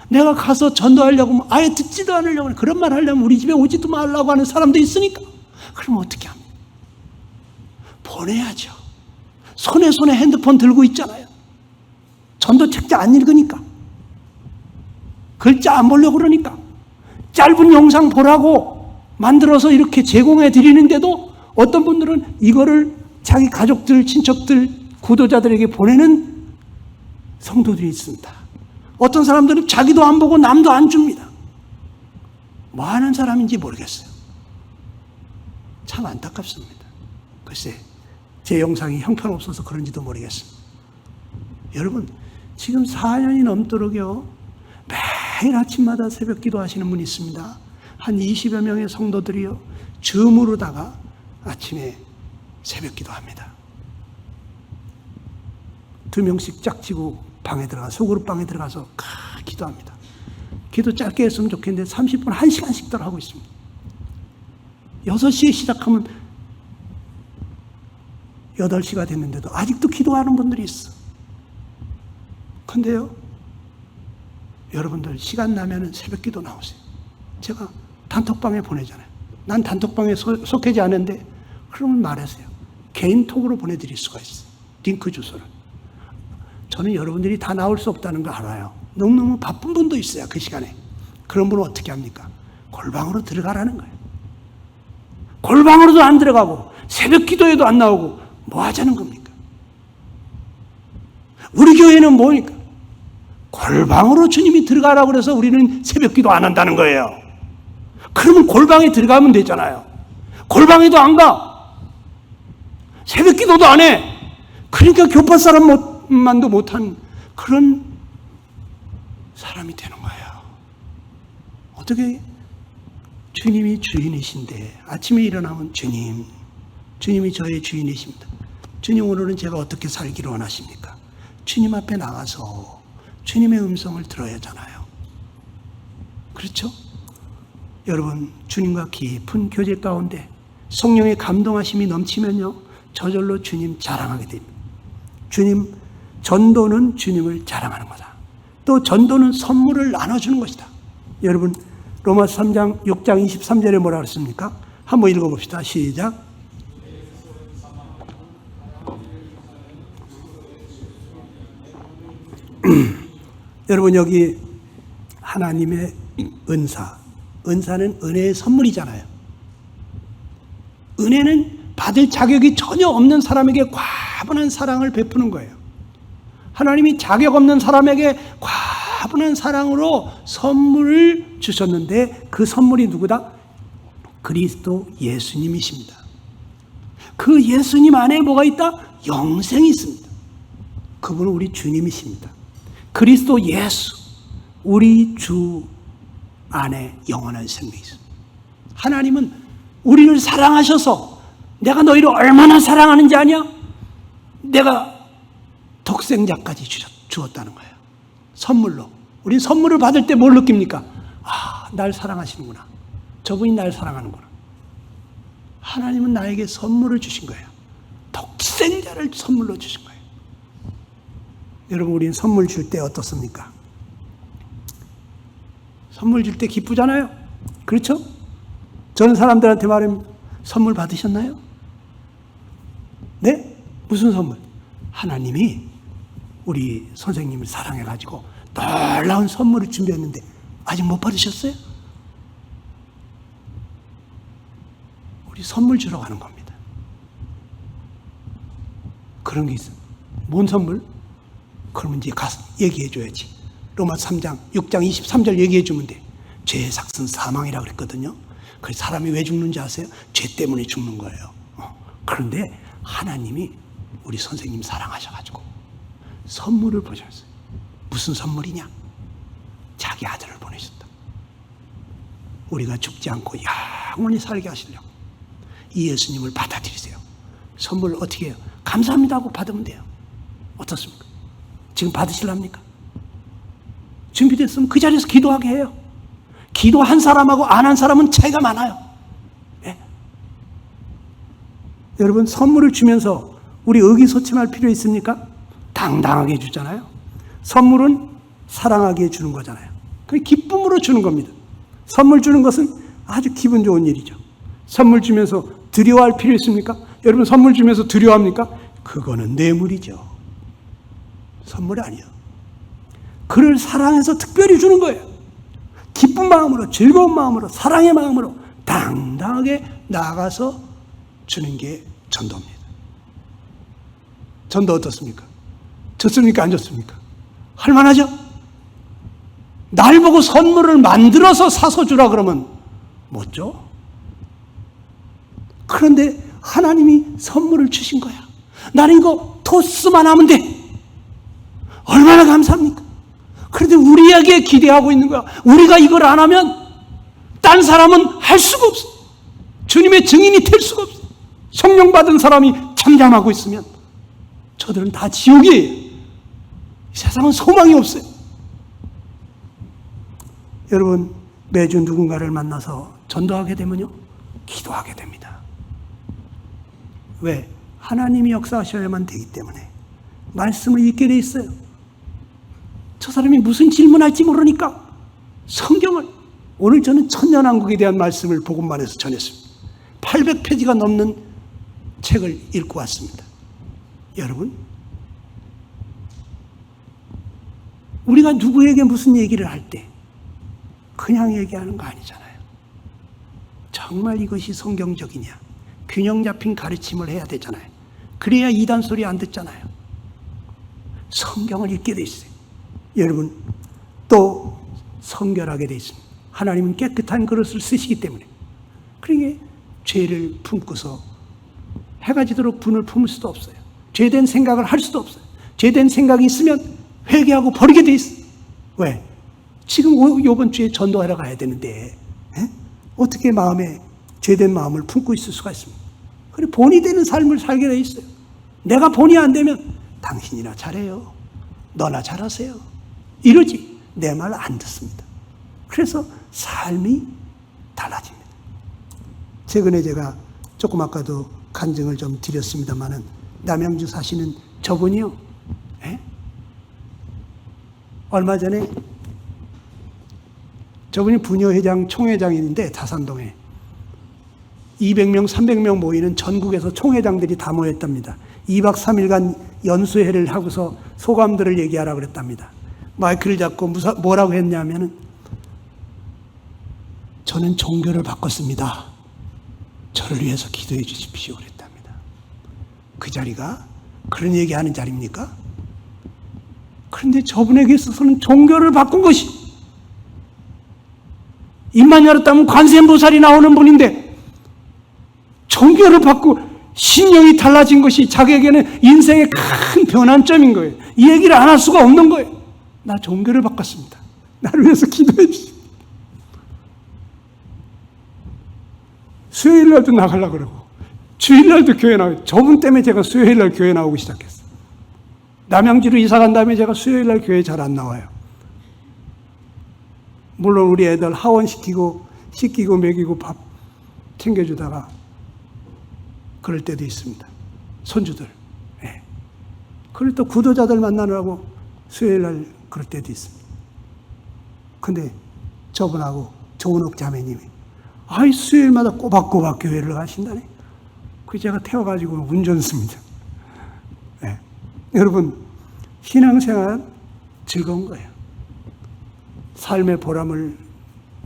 내가 가서 전도하려고 하면 아예 듣지도 않으려고 하는, 그런 말 하려면 우리 집에 오지도 말라고 하는 사람도 있으니까. 그럼 어떻게 합니까? 보내야죠. 손에 핸드폰 들고 있잖아요. 전도 책자 안 읽으니까. 글자 안 보려고 그러니까. 짧은 영상 보라고 만들어서 이렇게 제공해 드리는데도 어떤 분들은 이거를 자기 가족들, 친척들, 구도자들에게 보내는 성도들이 있습니다. 어떤 사람들은 자기도 안 보고 남도 안 줍니다. 뭐 하는 사람인지 모르겠어요. 참 안타깝습니다. 글쎄, 제 영상이 형편없어서 그런지도 모르겠습니다. 여러분, 지금 4년이 넘도록요, 매일 아침마다 새벽 기도하시는 분이 있습니다. 한 20여 명의 성도들이요, 줌으로다가 아침에 새벽 기도합니다. 2명씩 짝지고 방에 들어가, 소그룹 방에 들어가서 기도합니다. 기도 짧게 했으면 좋겠는데 30분, 1시간씩들 하고 있습니다. 6시에 시작하면 8시가 됐는데도 아직도 기도하는 분들이 있어. 근데요, 여러분들 시간 나면은 새벽 기도 나오세요. 제가 단톡방에 보내잖아요. 난 단톡방에 속하지 않은데, 그러면 말하세요. 개인톡으로 보내드릴 수가 있어요. 링크 주소를. 저는 여러분들이 다 나올 수 없다는 거 알아요. 너무너무 바쁜 분도 있어요, 그 시간에. 그런 분은 어떻게 합니까? 골방으로 들어가라는 거예요. 골방으로도 안 들어가고 새벽 기도에도 안 나오고 뭐 하자는 겁니까? 우리 교회는 뭐니까? 골방으로 주님이 들어가라고 그래서 우리는 새벽 기도 안 한다는 거예요. 그러면 골방에 들어가면 되잖아요. 골방에도 안 가. 새벽 기도도 안 해. 그러니까 교파 사람만도 못한 그런 사람이 되는 거예요. 어떻게 주님이 주인이신데 아침에 일어나면 주님이 저의 주인이십니다. 주님, 오늘은 제가 어떻게 살기를 원하십니까? 주님 앞에 나가서 주님의 음성을 들어야 하잖아요. 그렇죠? 여러분, 주님과 깊은 교제 가운데 성령의 감동하심이 넘치면요, 저절로 주님 자랑하게 됩니다. 전도는 주님을 자랑하는 거다. 또 전도는 선물을 나눠주는 것이다. 여러분, 로마서 3장 6장 23절에 뭐라 그랬습니까? 한번 읽어봅시다. 시작. 여러분, 여기 하나님의 은사는 은혜의 선물이잖아요. 은혜는 받을 자격이 전혀 없는 사람에게 과분한 사랑을 베푸는 거예요. 하나님이 자격 없는 사람에게 과분한 사랑으로 선물을 주셨는데, 그 선물이 누구다? 그리스도 예수님이십니다. 그 예수님 안에 뭐가 있다? 영생이 있습니다. 그분은 우리 주님이십니다. 그리스도 예수, 우리 주 안에 영원한 생명이 있습니다. 하나님은 우리를 사랑하셔서, 내가 너희를 얼마나 사랑하는지 아냐? 내가 독생자까지 주었다는 거예요. 선물로. 우린 선물을 받을 때 뭘 느낍니까? 아, 날 사랑하시는구나. 저분이 날 사랑하는구나. 하나님은 나에게 선물을 주신 거예요. 독생자를 선물로 주신 거예요. 여러분, 우린 선물 줄 때 어떻습니까? 선물 줄 때 기쁘잖아요. 그렇죠? 저는 사람들한테 말하면, 선물 받으셨나요? 네? 무슨 선물? 하나님이 우리 선생님을 사랑해가지고 놀라운 선물을 준비했는데 아직 못 받으셨어요? 우리 선물 주러 가는 겁니다. 그런 게 있어요. 뭔 선물? 그러면 이제 가서 얘기해 줘야지. 로마 3장 6장 23절 얘기해 주면 돼. 죄의 삭은 사망이라고 그랬거든요. 그래서 사람이 왜 죽는지 아세요? 죄 때문에 죽는 거예요. 그런데 하나님이 우리 선생님 사랑하셔가지고 선물을 보셨어요. 무슨 선물이냐? 자기 아들을 보내셨다. 우리가 죽지 않고 영원히 살게 하시려고. 이 예수님을 받아들이세요. 선물 어떻게 해요? 감사합니다 하고 받으면 돼요. 어떻습니까? 지금 받으실랍니까? 준비됐으면 그 자리에서 기도하게 해요. 기도한 사람하고 안 한 사람은 차이가 많아요. 네? 여러분, 선물을 주면서 우리 의기소침할 필요 있습니까? 당당하게 주잖아요. 선물은 사랑하게 주는 거잖아요. 그 기쁨으로 주는 겁니다. 선물 주는 것은 아주 기분 좋은 일이죠. 선물 주면서 두려워할 필요 있습니까? 여러분, 선물 주면서 두려워합니까? 그거는 뇌물이죠. 선물이 아니에요. 그를 사랑해서 특별히 주는 거예요. 기쁜 마음으로, 즐거운 마음으로, 사랑의 마음으로 당당하게 나아가서 주는 게 전도입니다. 전도 어떻습니까? 좋습니까? 안 좋습니까? 할만하죠? 날 보고 선물을 만들어서 사서 주라 그러면 못 줘. 그런데 하나님이 선물을 주신 거야. 나는 이거 토스만 하면 돼. 얼마나 감사합니까? 그런데 우리에게 기대하고 있는 거야. 우리가 이걸 안 하면 딴 사람은 할 수가 없어. 주님의 증인이 될 수가 없어. 성령 받은 사람이 잠잠하고 있으면 저들은 다 지옥이에요. 세상은 소망이 없어요. 여러분, 매주 누군가를 만나서 전도하게 되면요, 기도하게 됩니다. 왜? 하나님이 역사하셔야만 되기 때문에. 말씀을 읽게 돼 있어요. 저 사람이 무슨 질문할지 모르니까 성경을, 오늘 저는 천년왕국에 대한 말씀을 복음반에서 전했습니다. 800페이지가 넘는 책을 읽고 왔습니다. 여러분, 우리가 누구에게 무슨 얘기를 할 때 그냥 얘기하는 거 아니잖아요. 정말 이것이 성경적이냐, 균형 잡힌 가르침을 해야 되잖아요. 그래야 이단 소리 안 듣잖아요. 성경을 읽게 돼 있어요. 여러분, 또 성결하게 돼 있습니다. 하나님은 깨끗한 그릇을 쓰시기 때문에. 그러니까 죄를 품고서 해가 지도록 분을 품을 수도 없어요. 죄된 생각을 할 수도 없어요. 죄된 생각이 있으면 회개하고 버리게 돼 있어요. 왜? 지금 이번 주에 전도하러 가야 되는데 어떻게 마음에 죄된 마음을 품고 있을 수가 있습니까? 그래, 본이 되는 삶을 살게 돼 있어요. 내가 본이 안 되면 당신이나 잘해요, 너나 잘하세요, 이러지 내 말 안 듣습니다. 그래서 삶이 달라집니다. 최근에 제가 조금 아까도 간증을 좀 드렸습니다마는, 남양주 사시는 저분이요, 얼마 전에 저분이 부녀회장 총회장인데, 다산동에 200명 300명 모이는 전국에서 총회장들이 다 모였답니다. 2박 3일간 연수회를 하고서 소감들을 얘기하라고 그랬답니다. 마이크를 잡고 뭐라고 했냐면은, 저는 종교를 바꿨습니다. 저를 위해서 기도해 주십시오 그랬답니다. 그 자리가 그런 얘기하는 자리입니까? 그런데 저분에게 있어서는 종교를 바꾼 것이, 입만 열었다면 관세음보살이 나오는 분인데 종교를 바꾸고 신령이 달라진 것이 자기에게는 인생의 큰 변환점인 거예요. 이 얘기를 안 할 수가 없는 거예요. 나 종교를 바꿨습니다. 나를 위해서 기도해 주십시오. 수요일 날도 나가려고 그러고 주일 날도 교회 나와요. 저분 때문에 제가 수요일 날 교회 나오기 시작했어요. 남양주로 이사 간 다음에 제가 수요일 날 교회 잘 안 나와요. 물론 우리 애들 하원시키고 씻기고 먹이고 밥 챙겨주다가 그럴 때도 있습니다. 손주들. 네. 그리고 또 구도자들 만나느라고 수요일 날 그럴 때도 있습니다. 근데 저분하고 조은옥 자매님이 수요일마다 꼬박꼬박 교회를 가신다네. 그래서 제가 태워가지고 운전습니다. 네. 여러분, 신앙생활은 즐거운 거예요. 삶의 보람을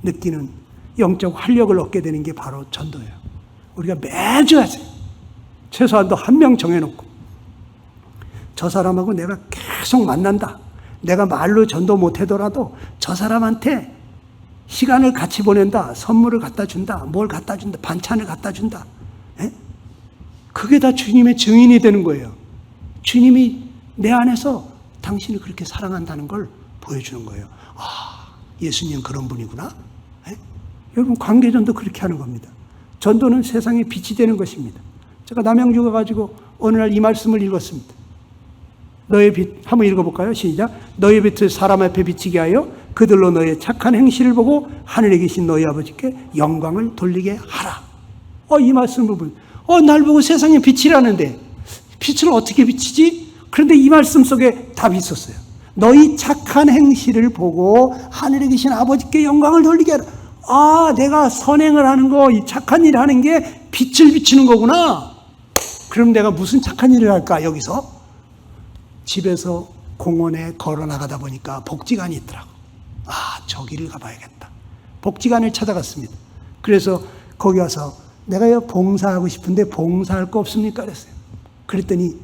느끼는 영적 활력을 얻게 되는 게 바로 전도예요. 우리가 매주 하세요. 최소한도 한 명 정해놓고, 저 사람하고 내가 계속 만난다. 내가 말로 전도 못하더라도 저 사람한테 시간을 같이 보낸다. 선물을 갖다 준다. 뭘 갖다 준다. 반찬을 갖다 준다. 그게 다 주님의 증인이 되는 거예요. 주님이 내 안에서 당신을 그렇게 사랑한다는 걸 보여주는 거예요. 예수님 그런 분이구나. 여러분, 관계전도 그렇게 하는 겁니다. 전도는 세상에 빛이 되는 것입니다. 제가 남양주 가가지고 어느 날 이 말씀을 읽었습니다. 너의 빛, 한번 읽어볼까요? 시작. 너의 빛을 사람 앞에 비치게 하여 그들로 너의 착한 행실을 보고 하늘에 계신 너희 아버지께 영광을 돌리게 하라. 이 말씀을 보면, 날 보고 세상에 빛이라는데 빛을 어떻게 비치지? 그런데 이 말씀 속에 답이 있었어요. 너희 착한 행실을 보고 하늘에 계신 아버지께 영광을 돌리게 하라. 내가 선행을 하는 거, 이 착한 일을 하는 게 빛을 비치는 거구나. 그럼 내가 무슨 착한 일을 할까? 여기서 집에서 공원에 걸어 나가다 보니까 복지관이 있더라고. 저기를 가봐야겠다. 복지관을 찾아갔습니다. 그래서 거기 와서 내가 봉사하고 싶은데 봉사할 거 없습니까? 그랬어요. 그랬더니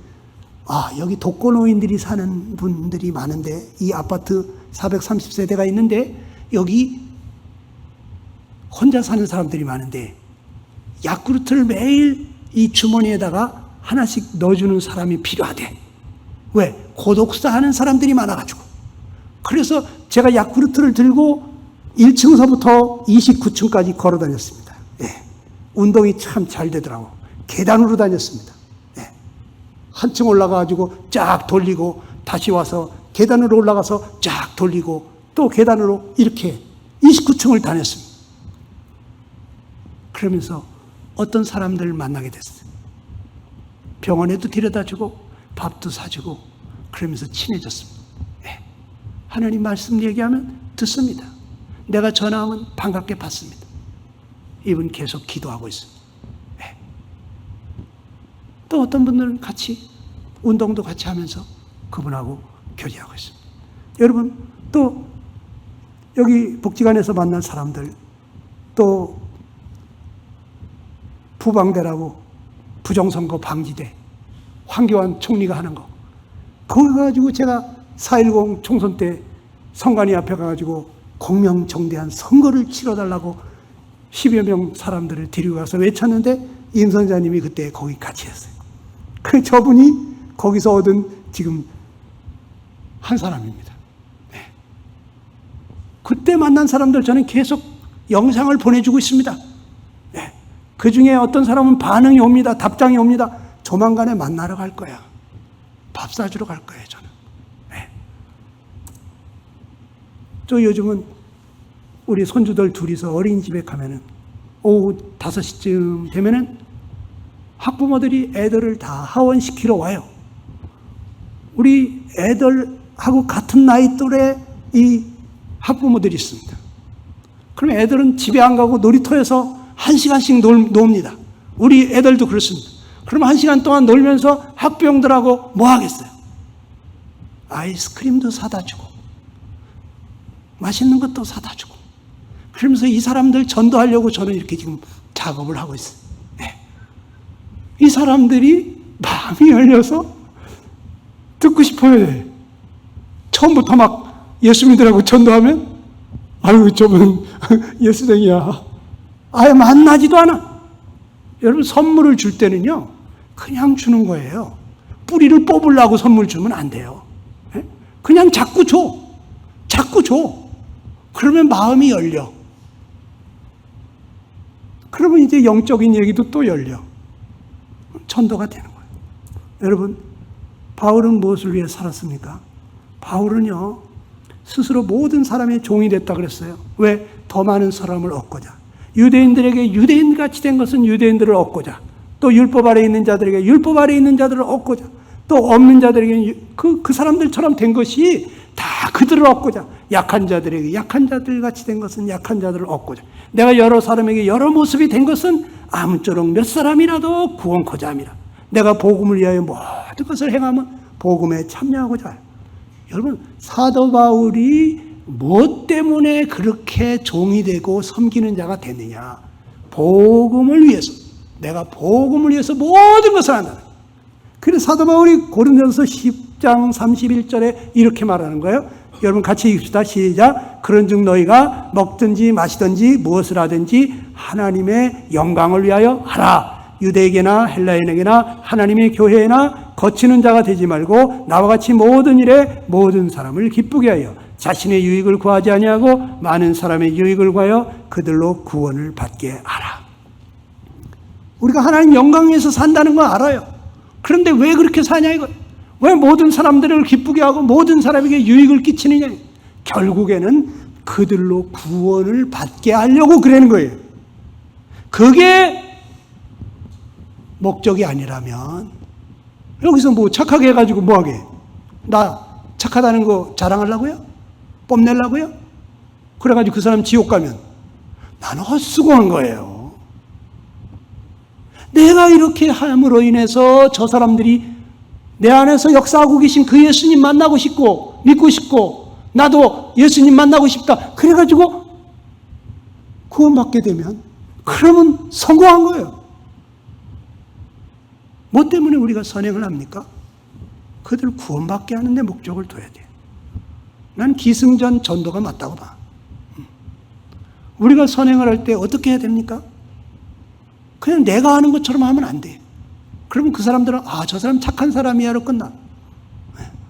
여기 독거노인들이 사는 분들이 많은데, 이 아파트 430세대가 있는데 여기 혼자 사는 사람들이 많은데 야쿠르트를 매일 이 주머니에다가 하나씩 넣어주는 사람이 필요하대. 왜? 고독사 하는 사람들이 많아가지고. 그래서 제가 야쿠르트를 들고 1층서부터 29층까지 걸어 다녔습니다. 예. 운동이 참 잘 되더라고. 계단으로 다녔습니다. 예. 한층 올라가가지고 쫙 돌리고 다시 와서 계단으로 올라가서 쫙 돌리고 또 계단으로 이렇게 29층을 다녔습니다. 그러면서 어떤 사람들을 만나게 됐어요. 병원에도 데려다주고 밥도 사주고 그러면서 친해졌습니다. 네. 하나님 말씀 얘기하면 듣습니다. 내가 전화하면 반갑게 받습니다. 이분 계속 기도하고 있습니다. 네. 또 어떤 분들은 같이 운동도 같이 하면서 그분하고 교제하고 있습니다. 여러분, 또 여기 복지관에서 만난 사람들, 또 부방대라고 부정선거 방지대 황교안 총리가 하는 거, 그거 가지고 제가 4.10 총선 때 선관위 앞에 가가지고 공명정대한 선거를 치러달라고 10여 명 사람들을 데리고 가서 외쳤는데 임 선자님이 그때 거기 같이 했어요. 그 저분이 거기서 얻은 지금 한 사람입니다. 네. 그때 만난 사람들 저는 계속 영상을 보내주고 있습니다. 네. 그 중에 어떤 사람은 반응이 옵니다. 답장이 옵니다. 조만간에 만나러 갈 거야. 밥 사주러 갈 거예요, 저는. 네. 또 요즘은 우리 손주들 둘이서 어린이집에 가면은 오후 5시쯤 되면은 학부모들이 애들을 다 하원시키러 와요. 우리 애들하고 같은 나이 또래 이 학부모들이 있습니다. 그럼 애들은 집에 안 가고 놀이터에서 1시간씩 놉니다. 우리 애들도 그렇습니다. 그럼 1시간 동안 놀면서 학부형들하고 뭐 하겠어요? 아이스크림도 사다 주고 맛있는 것도 사다 주고 그러면서 이 사람들 전도하려고 저는 이렇게 지금 작업을 하고 있어요. 네. 이 사람들이 마음이 열려서 듣고 싶어요. 처음부터 막 예수 믿으라고 전도하면 아유 저분 예수쟁이야. 아예 만나지도 않아. 여러분 선물을 줄 때는요 그냥 주는 거예요. 뿌리를 뽑으려고 선물 주면 안 돼요. 네? 그냥 자꾸 줘. 자꾸 줘. 그러면 마음이 열려. 그러면 이제 영적인 얘기도 또 열려. 전도가 되는 거예요. 여러분, 바울은 무엇을 위해 살았습니까? 바울은요, 스스로 모든 사람의 종이 됐다 그랬어요. 왜? 더 많은 사람을 얻고자. 유대인들에게 유대인같이 된 것은 유대인들을 얻고자. 또 율법 아래에 있는 자들에게 율법 아래에 있는 자들을 얻고자. 또 없는 자들에게 그 사람들처럼 된 것이 다 그들을 얻고자. 약한 자들에게 약한 자들 같이 된 것은 약한 자들을 얻고자. 내가 여러 사람에게 여러 모습이 된 것은 아무쪼록 몇 사람이라도 구원코자 함이라. 내가 복음을 위하여 모든 것을 행하면 복음에 참여하고자 해요. 여러분, 사도 바울이 무엇 때문에 그렇게 종이 되고 섬기는 자가 됐느냐? 복음을 위해서. 내가 복음을 위해서 모든 것을 한다. 그래서 사도 바울이 고린도전서 10장 31절에 이렇게 말하는 거예요. 여러분 같이 읽읍시다. 시작. 그런즉 너희가 먹든지 마시든지 무엇을 하든지 하나님의 영광을 위하여 하라. 유대에게나 헬라인에게나 하나님의 교회에나 거치는 자가 되지 말고 나와 같이 모든 일에 모든 사람을 기쁘게 하여 자신의 유익을 구하지 아니하고 많은 사람의 유익을 구하여 그들로 구원을 받게 하라. 우리가 하나님 영광 위해서 산다는 거 알아요. 그런데 왜 그렇게 사냐 이거예요. 왜 모든 사람들을 기쁘게 하고 모든 사람에게 유익을 끼치느냐. 결국에는 그들로 구원을 받게 하려고 그러는 거예요. 그게 목적이 아니라면 여기서 뭐 착하게 해가지고 뭐하게? 나 착하다는 거 자랑하려고요? 뽐내려고요? 그래가지고 그 사람 지옥 가면 나는 헛수고한 거예요. 내가 이렇게 함으로 인해서 저 사람들이 내 안에서 역사하고 계신 그 예수님 만나고 싶고 믿고 싶고 나도 예수님 만나고 싶다. 그래가지고 구원받게 되면 그러면 성공한 거예요. 뭐 때문에 우리가 선행을 합니까? 그들 구원받게 하는 데 목적을 둬야 돼. 난 기승전 전도가 맞다고 봐. 우리가 선행을 할 때 어떻게 해야 됩니까? 그냥 내가 하는 것처럼 하면 안 돼. 그러면 그 사람들은 저 사람 착한 사람이야로 끝나.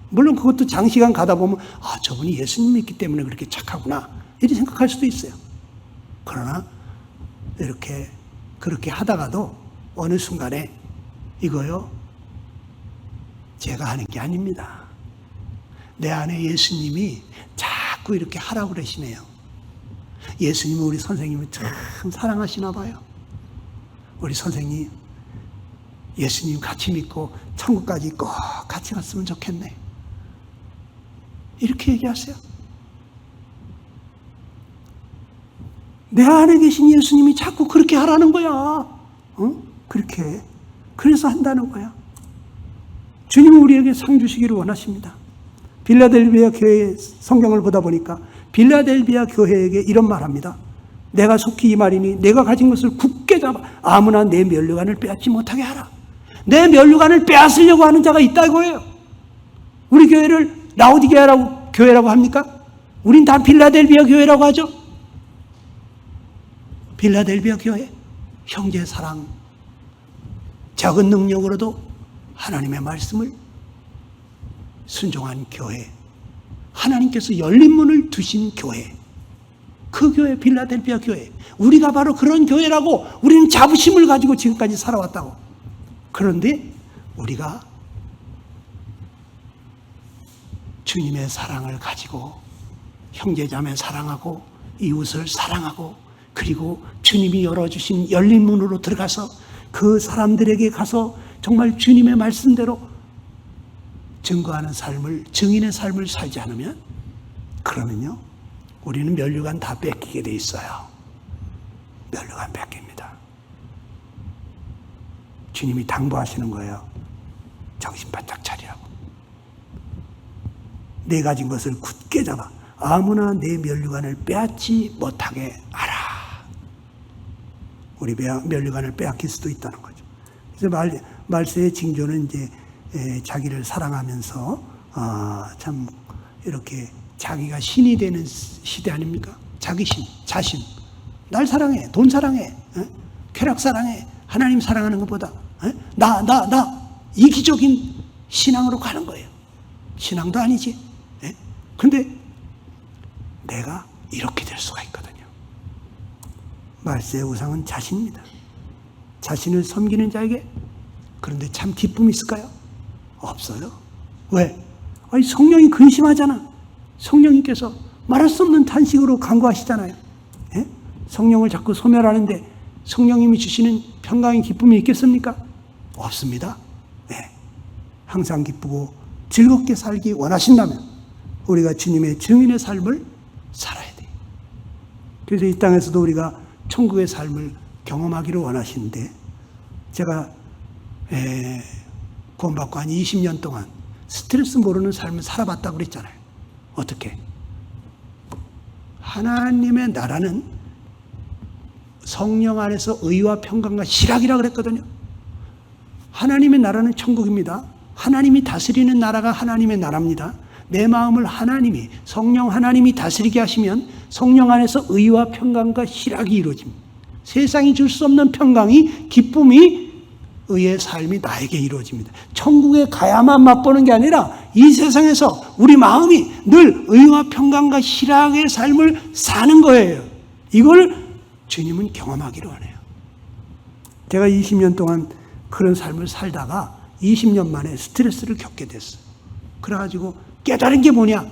물론 그것도 장시간 가다 보면 저분이 예수님 믿기 때문에 그렇게 착하구나 이렇게 생각할 수도 있어요. 그러나 그렇게 하다가도 어느 순간에 이거요, 제가 하는 게 아닙니다. 내 안에 예수님이 자꾸 이렇게 하라고 그러시네요. 예수님은 우리 선생님을 참 사랑하시나 봐요. 우리 선생님 예수님 같이 믿고 천국까지 꼭 같이 갔으면 좋겠네. 이렇게 얘기하세요. 내 안에 계신 예수님이 자꾸 그렇게 하라는 거야. 그렇게. 그래서 한다는 거야. 주님은 우리에게 상 주시기를 원하십니다. 빌라델비아 교회의 성경을 보다 보니까 빌라델비아 교회에게 이런 말합니다. 내가 속히 이 말이니 내가 가진 것을 굳게 잡아 아무나 내 면류관을 빼앗지 못하게 하라. 내 면류관을 빼앗으려고 하는 자가 있다고 해요. 우리 교회를 라오디게아라고 교회라고 합니까? 우린 다 빌라델비아 교회라고 하죠. 빌라델비아 교회, 형제 사랑, 적은 능력으로도 하나님의 말씀을 순종한 교회, 하나님께서 열린 문을 두신 교회, 그 교회 빌라델비아 교회, 우리가 바로 그런 교회라고 우리는 자부심을 가지고 지금까지 살아왔다고. 그런데 우리가 주님의 사랑을 가지고 형제자매 사랑하고 이웃을 사랑하고 그리고 주님이 열어주신 열린 문으로 들어가서 그 사람들에게 가서 정말 주님의 말씀대로 증거하는 삶을, 증인의 삶을 살지 않으면, 그러면요 우리는 면류관 다 뺏기게 돼 있어요. 면류관 뺏깁니다. 주님이 당부하시는 거예요. 정신 바짝 차리라고. 내 가진 것을 굳게 잡아 아무나 내 면류관을 빼앗지 못하게 하라. 우리 면류관을 빼앗길 수도 있다는 거죠. 그래서 말세의 징조는 이제 자기를 사랑하면서 참 이렇게 자기가 신이 되는 시대 아닙니까? 자기 신, 자신. 날 사랑해, 돈 사랑해, 쾌락 사랑해, 하나님 사랑하는 것보다 나 이기적인 신앙으로 가는 거예요. 신앙도 아니지. 그런데 내가 이렇게 될 수가 있거든요. 말세의 우상은 자신입니다. 자신을 섬기는 자에게. 그런데 참 기쁨이 있을까요? 없어요. 왜? 성령이 근심하잖아. 성령님께서 말할 수 없는 탄식으로 간구하시잖아요. 성령을 자꾸 소멸하는데 성령님이 주시는 평강의 기쁨이 있겠습니까? 없습니다. 항상 기쁘고 즐겁게 살기 원하신다면 우리가 주님의 증인의 삶을 살아야 돼요. 그래서 이 땅에서도 우리가 천국의 삶을 경험하기를 원하시는데, 제가 구원받고 한 20년 동안 스트레스 모르는 삶을 살아봤다고 그랬잖아요. 어떻게? 하나님의 나라는 성령 안에서 의와 평강과 실학이라고 그랬거든요. 하나님의 나라는 천국입니다. 하나님이 다스리는 나라가 하나님의 나라입니다. 내 마음을 하나님이, 성령 하나님이 다스리게 하시면 성령 안에서 의와 평강과 실학이 이루어집니다. 세상이 줄 수 없는 평강이, 기쁨이, 의의 삶이 나에게 이루어집니다. 천국에 가야만 맛보는 게 아니라 이 세상에서 우리 마음이 늘 의와 평강과 실학의 삶을 사는 거예요. 이걸 주님은 경험하기를 원해요. 제가 20년 동안 그런 삶을 살다가 20년 만에 스트레스를 겪게 됐어요. 그래가지고 깨달은 게 뭐냐?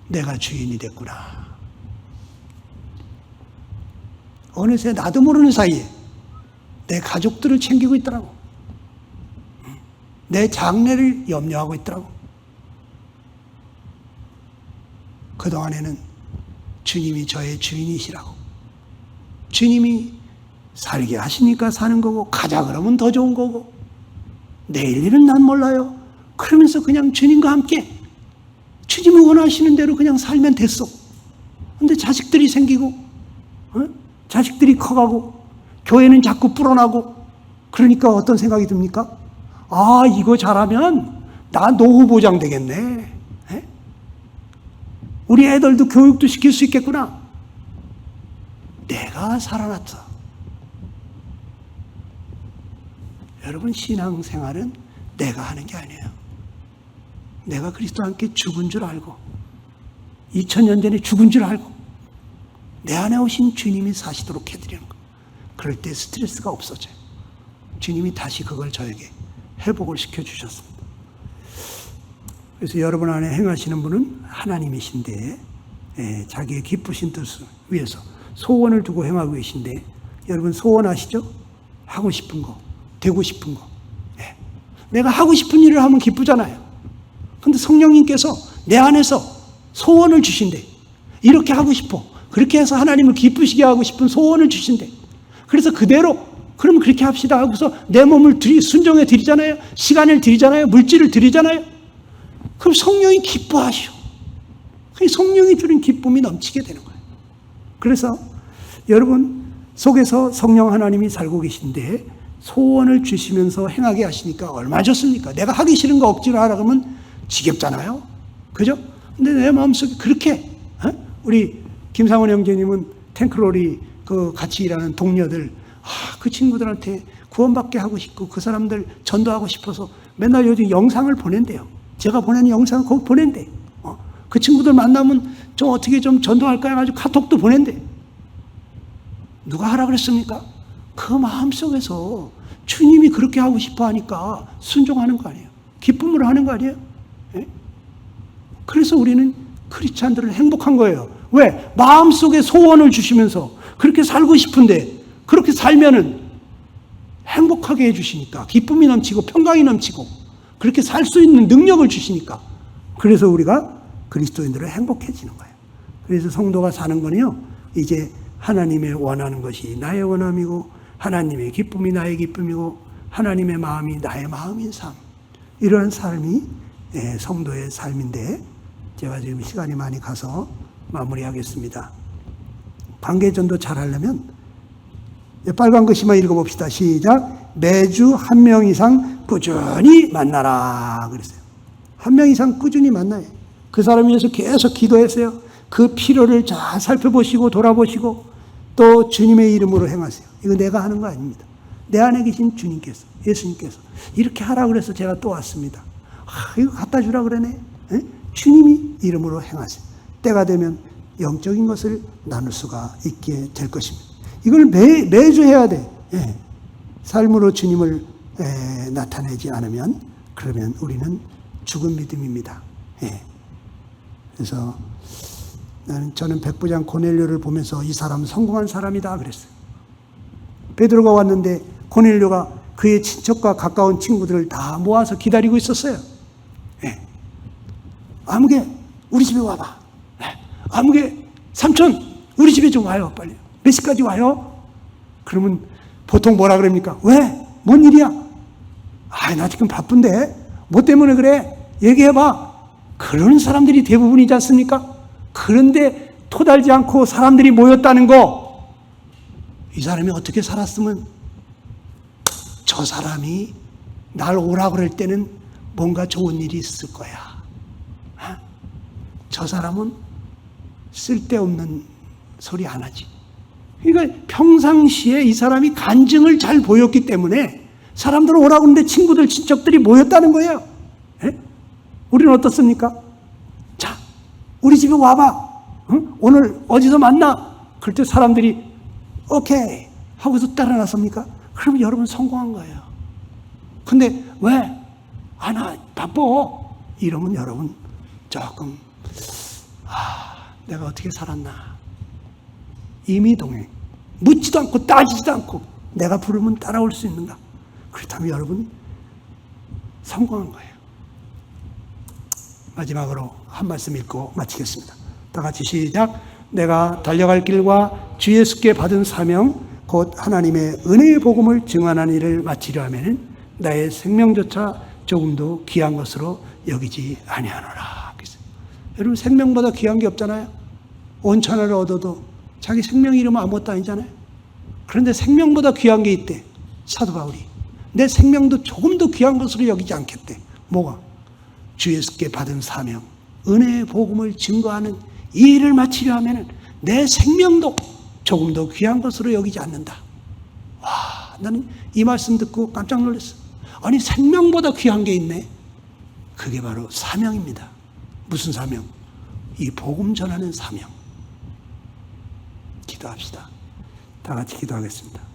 내가 주인이 됐구나. 어느새 나도 모르는 사이에 내 가족들을 챙기고 있더라고. 내 장래를 염려하고 있더라고. 그동안에는 주님이 저의 주인이시라고, 주님이 살게 하시니까 사는 거고, 가자 그러면 더 좋은 거고, 내일 일은 난 몰라요. 그러면서 그냥 주님과 함께 주님이 원하시는 대로 그냥 살면 됐어. 근데 자식들이 생기고, 자식들이 커가고, 교회는 자꾸 불어나고, 그러니까 어떤 생각이 듭니까? 아, 이거 잘하면 나 노후 보장 되겠네. 에? 우리 애들도 교육도 시킬 수 있겠구나. 내가 살아났어. 여러분, 신앙생활은 내가 하는 게 아니에요. 내가 그리스도와 함께 죽은 줄 알고 2000년 전에 죽은 줄 알고 내 안에 오신 주님이 사시도록 해드리는 거. 그럴 때 스트레스가 없어져요. 주님이 다시 그걸 저에게 회복을 시켜주셨습니다. 그래서 여러분 안에 행하시는 분은 하나님이신데 자기의 기쁘신 뜻을 위해서 소원을 두고 행하고 계신데, 여러분 소원 아시죠? 하고 싶은 거, 되고 싶은 거. 내가 하고 싶은 일을 하면 기쁘잖아요. 근데 성령님께서 내 안에서 소원을 주신대. 이렇게 하고 싶어. 그렇게 해서 하나님을 기쁘시게 하고 싶은 소원을 주신대. 그래서 그대로 그럼 그렇게 합시다 하고서 내 몸을 순종해 드리잖아요. 시간을 드리잖아요. 물질을 드리잖아요. 그럼 성령이 기뻐하시오. 성령이 주는 기쁨이 넘치게 되는 거예요. 그래서 여러분 속에서 성령 하나님이 살고 계신데 소원을 주시면서 행하게 하시니까 얼마나 좋습니까? 내가 하기 싫은 거 억지로 하라 그러면 지겹잖아요. 그죠? 근데 내 마음속에 그렇게 우리 김상원 형제님은 탱크로리 그 같이 일하는 동료들, 그 친구들한테 구원받게 하고 싶고 그 사람들 전도하고 싶어서 맨날 요즘 영상을 보낸대요. 제가 보내는 영상을 거기 보낸대. 그 친구들 만나면 좀 어떻게 좀 전도할까 해가지고 카톡도 보낸대. 누가 하라 그랬습니까? 그 마음속에서 주님이 그렇게 하고 싶어 하니까 순종하는 거 아니에요. 기쁨으로 하는 거 아니에요. 예? 그래서 우리는 크리스찬들은 행복한 거예요. 왜? 마음속에 소원을 주시면서 그렇게 살고 싶은데 그렇게 살면은 행복하게 해주시니까, 기쁨이 넘치고 평강이 넘치고 그렇게 살 수 있는 능력을 주시니까, 그래서 우리가 그리스도인들은 행복해지는 거예요. 그래서 성도가 사는 거는요, 이제 하나님의 원하는 것이 나의 원함이고 하나님의 기쁨이 나의 기쁨이고 하나님의 마음이 나의 마음인 삶, 이런 삶이 성도의 삶인데, 제가 지금 시간이 많이 가서 마무리하겠습니다. 관계전도 잘하려면 빨간 글씨만 읽어봅시다. 시작. 매주 한 명 이상 꾸준히 만나라 그랬어요. 한 명 이상 꾸준히 만나요. 그 사람을 위해서 계속 기도했어요. 그 필요를 잘 살펴보시고 돌아보시고 또 주님의 이름으로 행하세요. 이거 내가 하는 거 아닙니다. 내 안에 계신 주님께서, 예수님께서 이렇게 하라고 그래서 제가 또 왔습니다. 이거 갖다 주라 그러네. 주님이 이름으로 행하세요. 때가 되면 영적인 것을 나눌 수가 있게 될 것입니다. 이걸 매주 해야 돼. 삶으로 주님을 나타내지 않으면, 그러면 우리는 죽은 믿음입니다. 그래서 저는 백부장 고넬료를 보면서 이 사람은 성공한 사람이다 그랬어요. 베드로가 왔는데 고넬료가 그의 친척과 가까운 친구들을 다 모아서 기다리고 있었어요. 아무개 우리 집에 와봐. 아무개 삼촌 우리 집에 좀 와요. 빨리. 몇 시까지 와요? 그러면 보통 뭐라 그럽니까? 왜? 뭔 일이야? 나 지금 바쁜데. 뭐 때문에 그래? 얘기해봐. 그런 사람들이 대부분이지 않습니까? 그런데 토달지 않고 사람들이 모였다는 거, 이 사람이 어떻게 살았으면, 저 사람이 날 오라 그럴 때는 뭔가 좋은 일이 있을 거야. 저 사람은 쓸데없는 소리 안 하지. 그러니까 평상시에 이 사람이 간증을 잘 보였기 때문에 사람들 오라고 하는데 친구들, 친척들이 모였다는 거예요. 우리는 어떻습니까? 자, 우리 집에 와봐. 오늘 어디서 만나? 그럴 때 사람들이 오케이 하고서 따라 나섭니까? 그러면 여러분 성공한 거예요. 근데 왜? 나 바빠. 이러면 여러분 조금 내가 어떻게 살았나. 이미 동행. 묻지도 않고 따지지도 않고 내가 부르면 따라올 수 있는가. 그렇다면 여러분 성공한 거예요. 마지막으로 한 말씀 읽고 마치겠습니다. 다 같이 시작. 내가 달려갈 길과 주 예수께 받은 사명 곧 하나님의 은혜의 복음을 증언하는 일을 마치려 하면 나의 생명조차 조금도 귀한 것으로 여기지 아니하노라. 여러분 생명보다 귀한 게 없잖아요. 온 천하를 얻어도 자기 생명 잃으면 아무것도 아니잖아요. 그런데 생명보다 귀한 게 있대. 사도 바울이 내 생명도 조금 더 귀한 것으로 여기지 않겠대. 뭐가? 주 예수께 받은 사명, 은혜의 복음을 증거하는 이 일을 마치려 하면 내 생명도 조금 더 귀한 것으로 여기지 않는다. 와, 나는 이 말씀 듣고 깜짝 놀랐어. 아니, 생명보다 귀한 게 있네. 그게 바로 사명입니다. 무슨 사명? 이 복음 전하는 사명. 기도합시다. 다 같이 기도하겠습니다.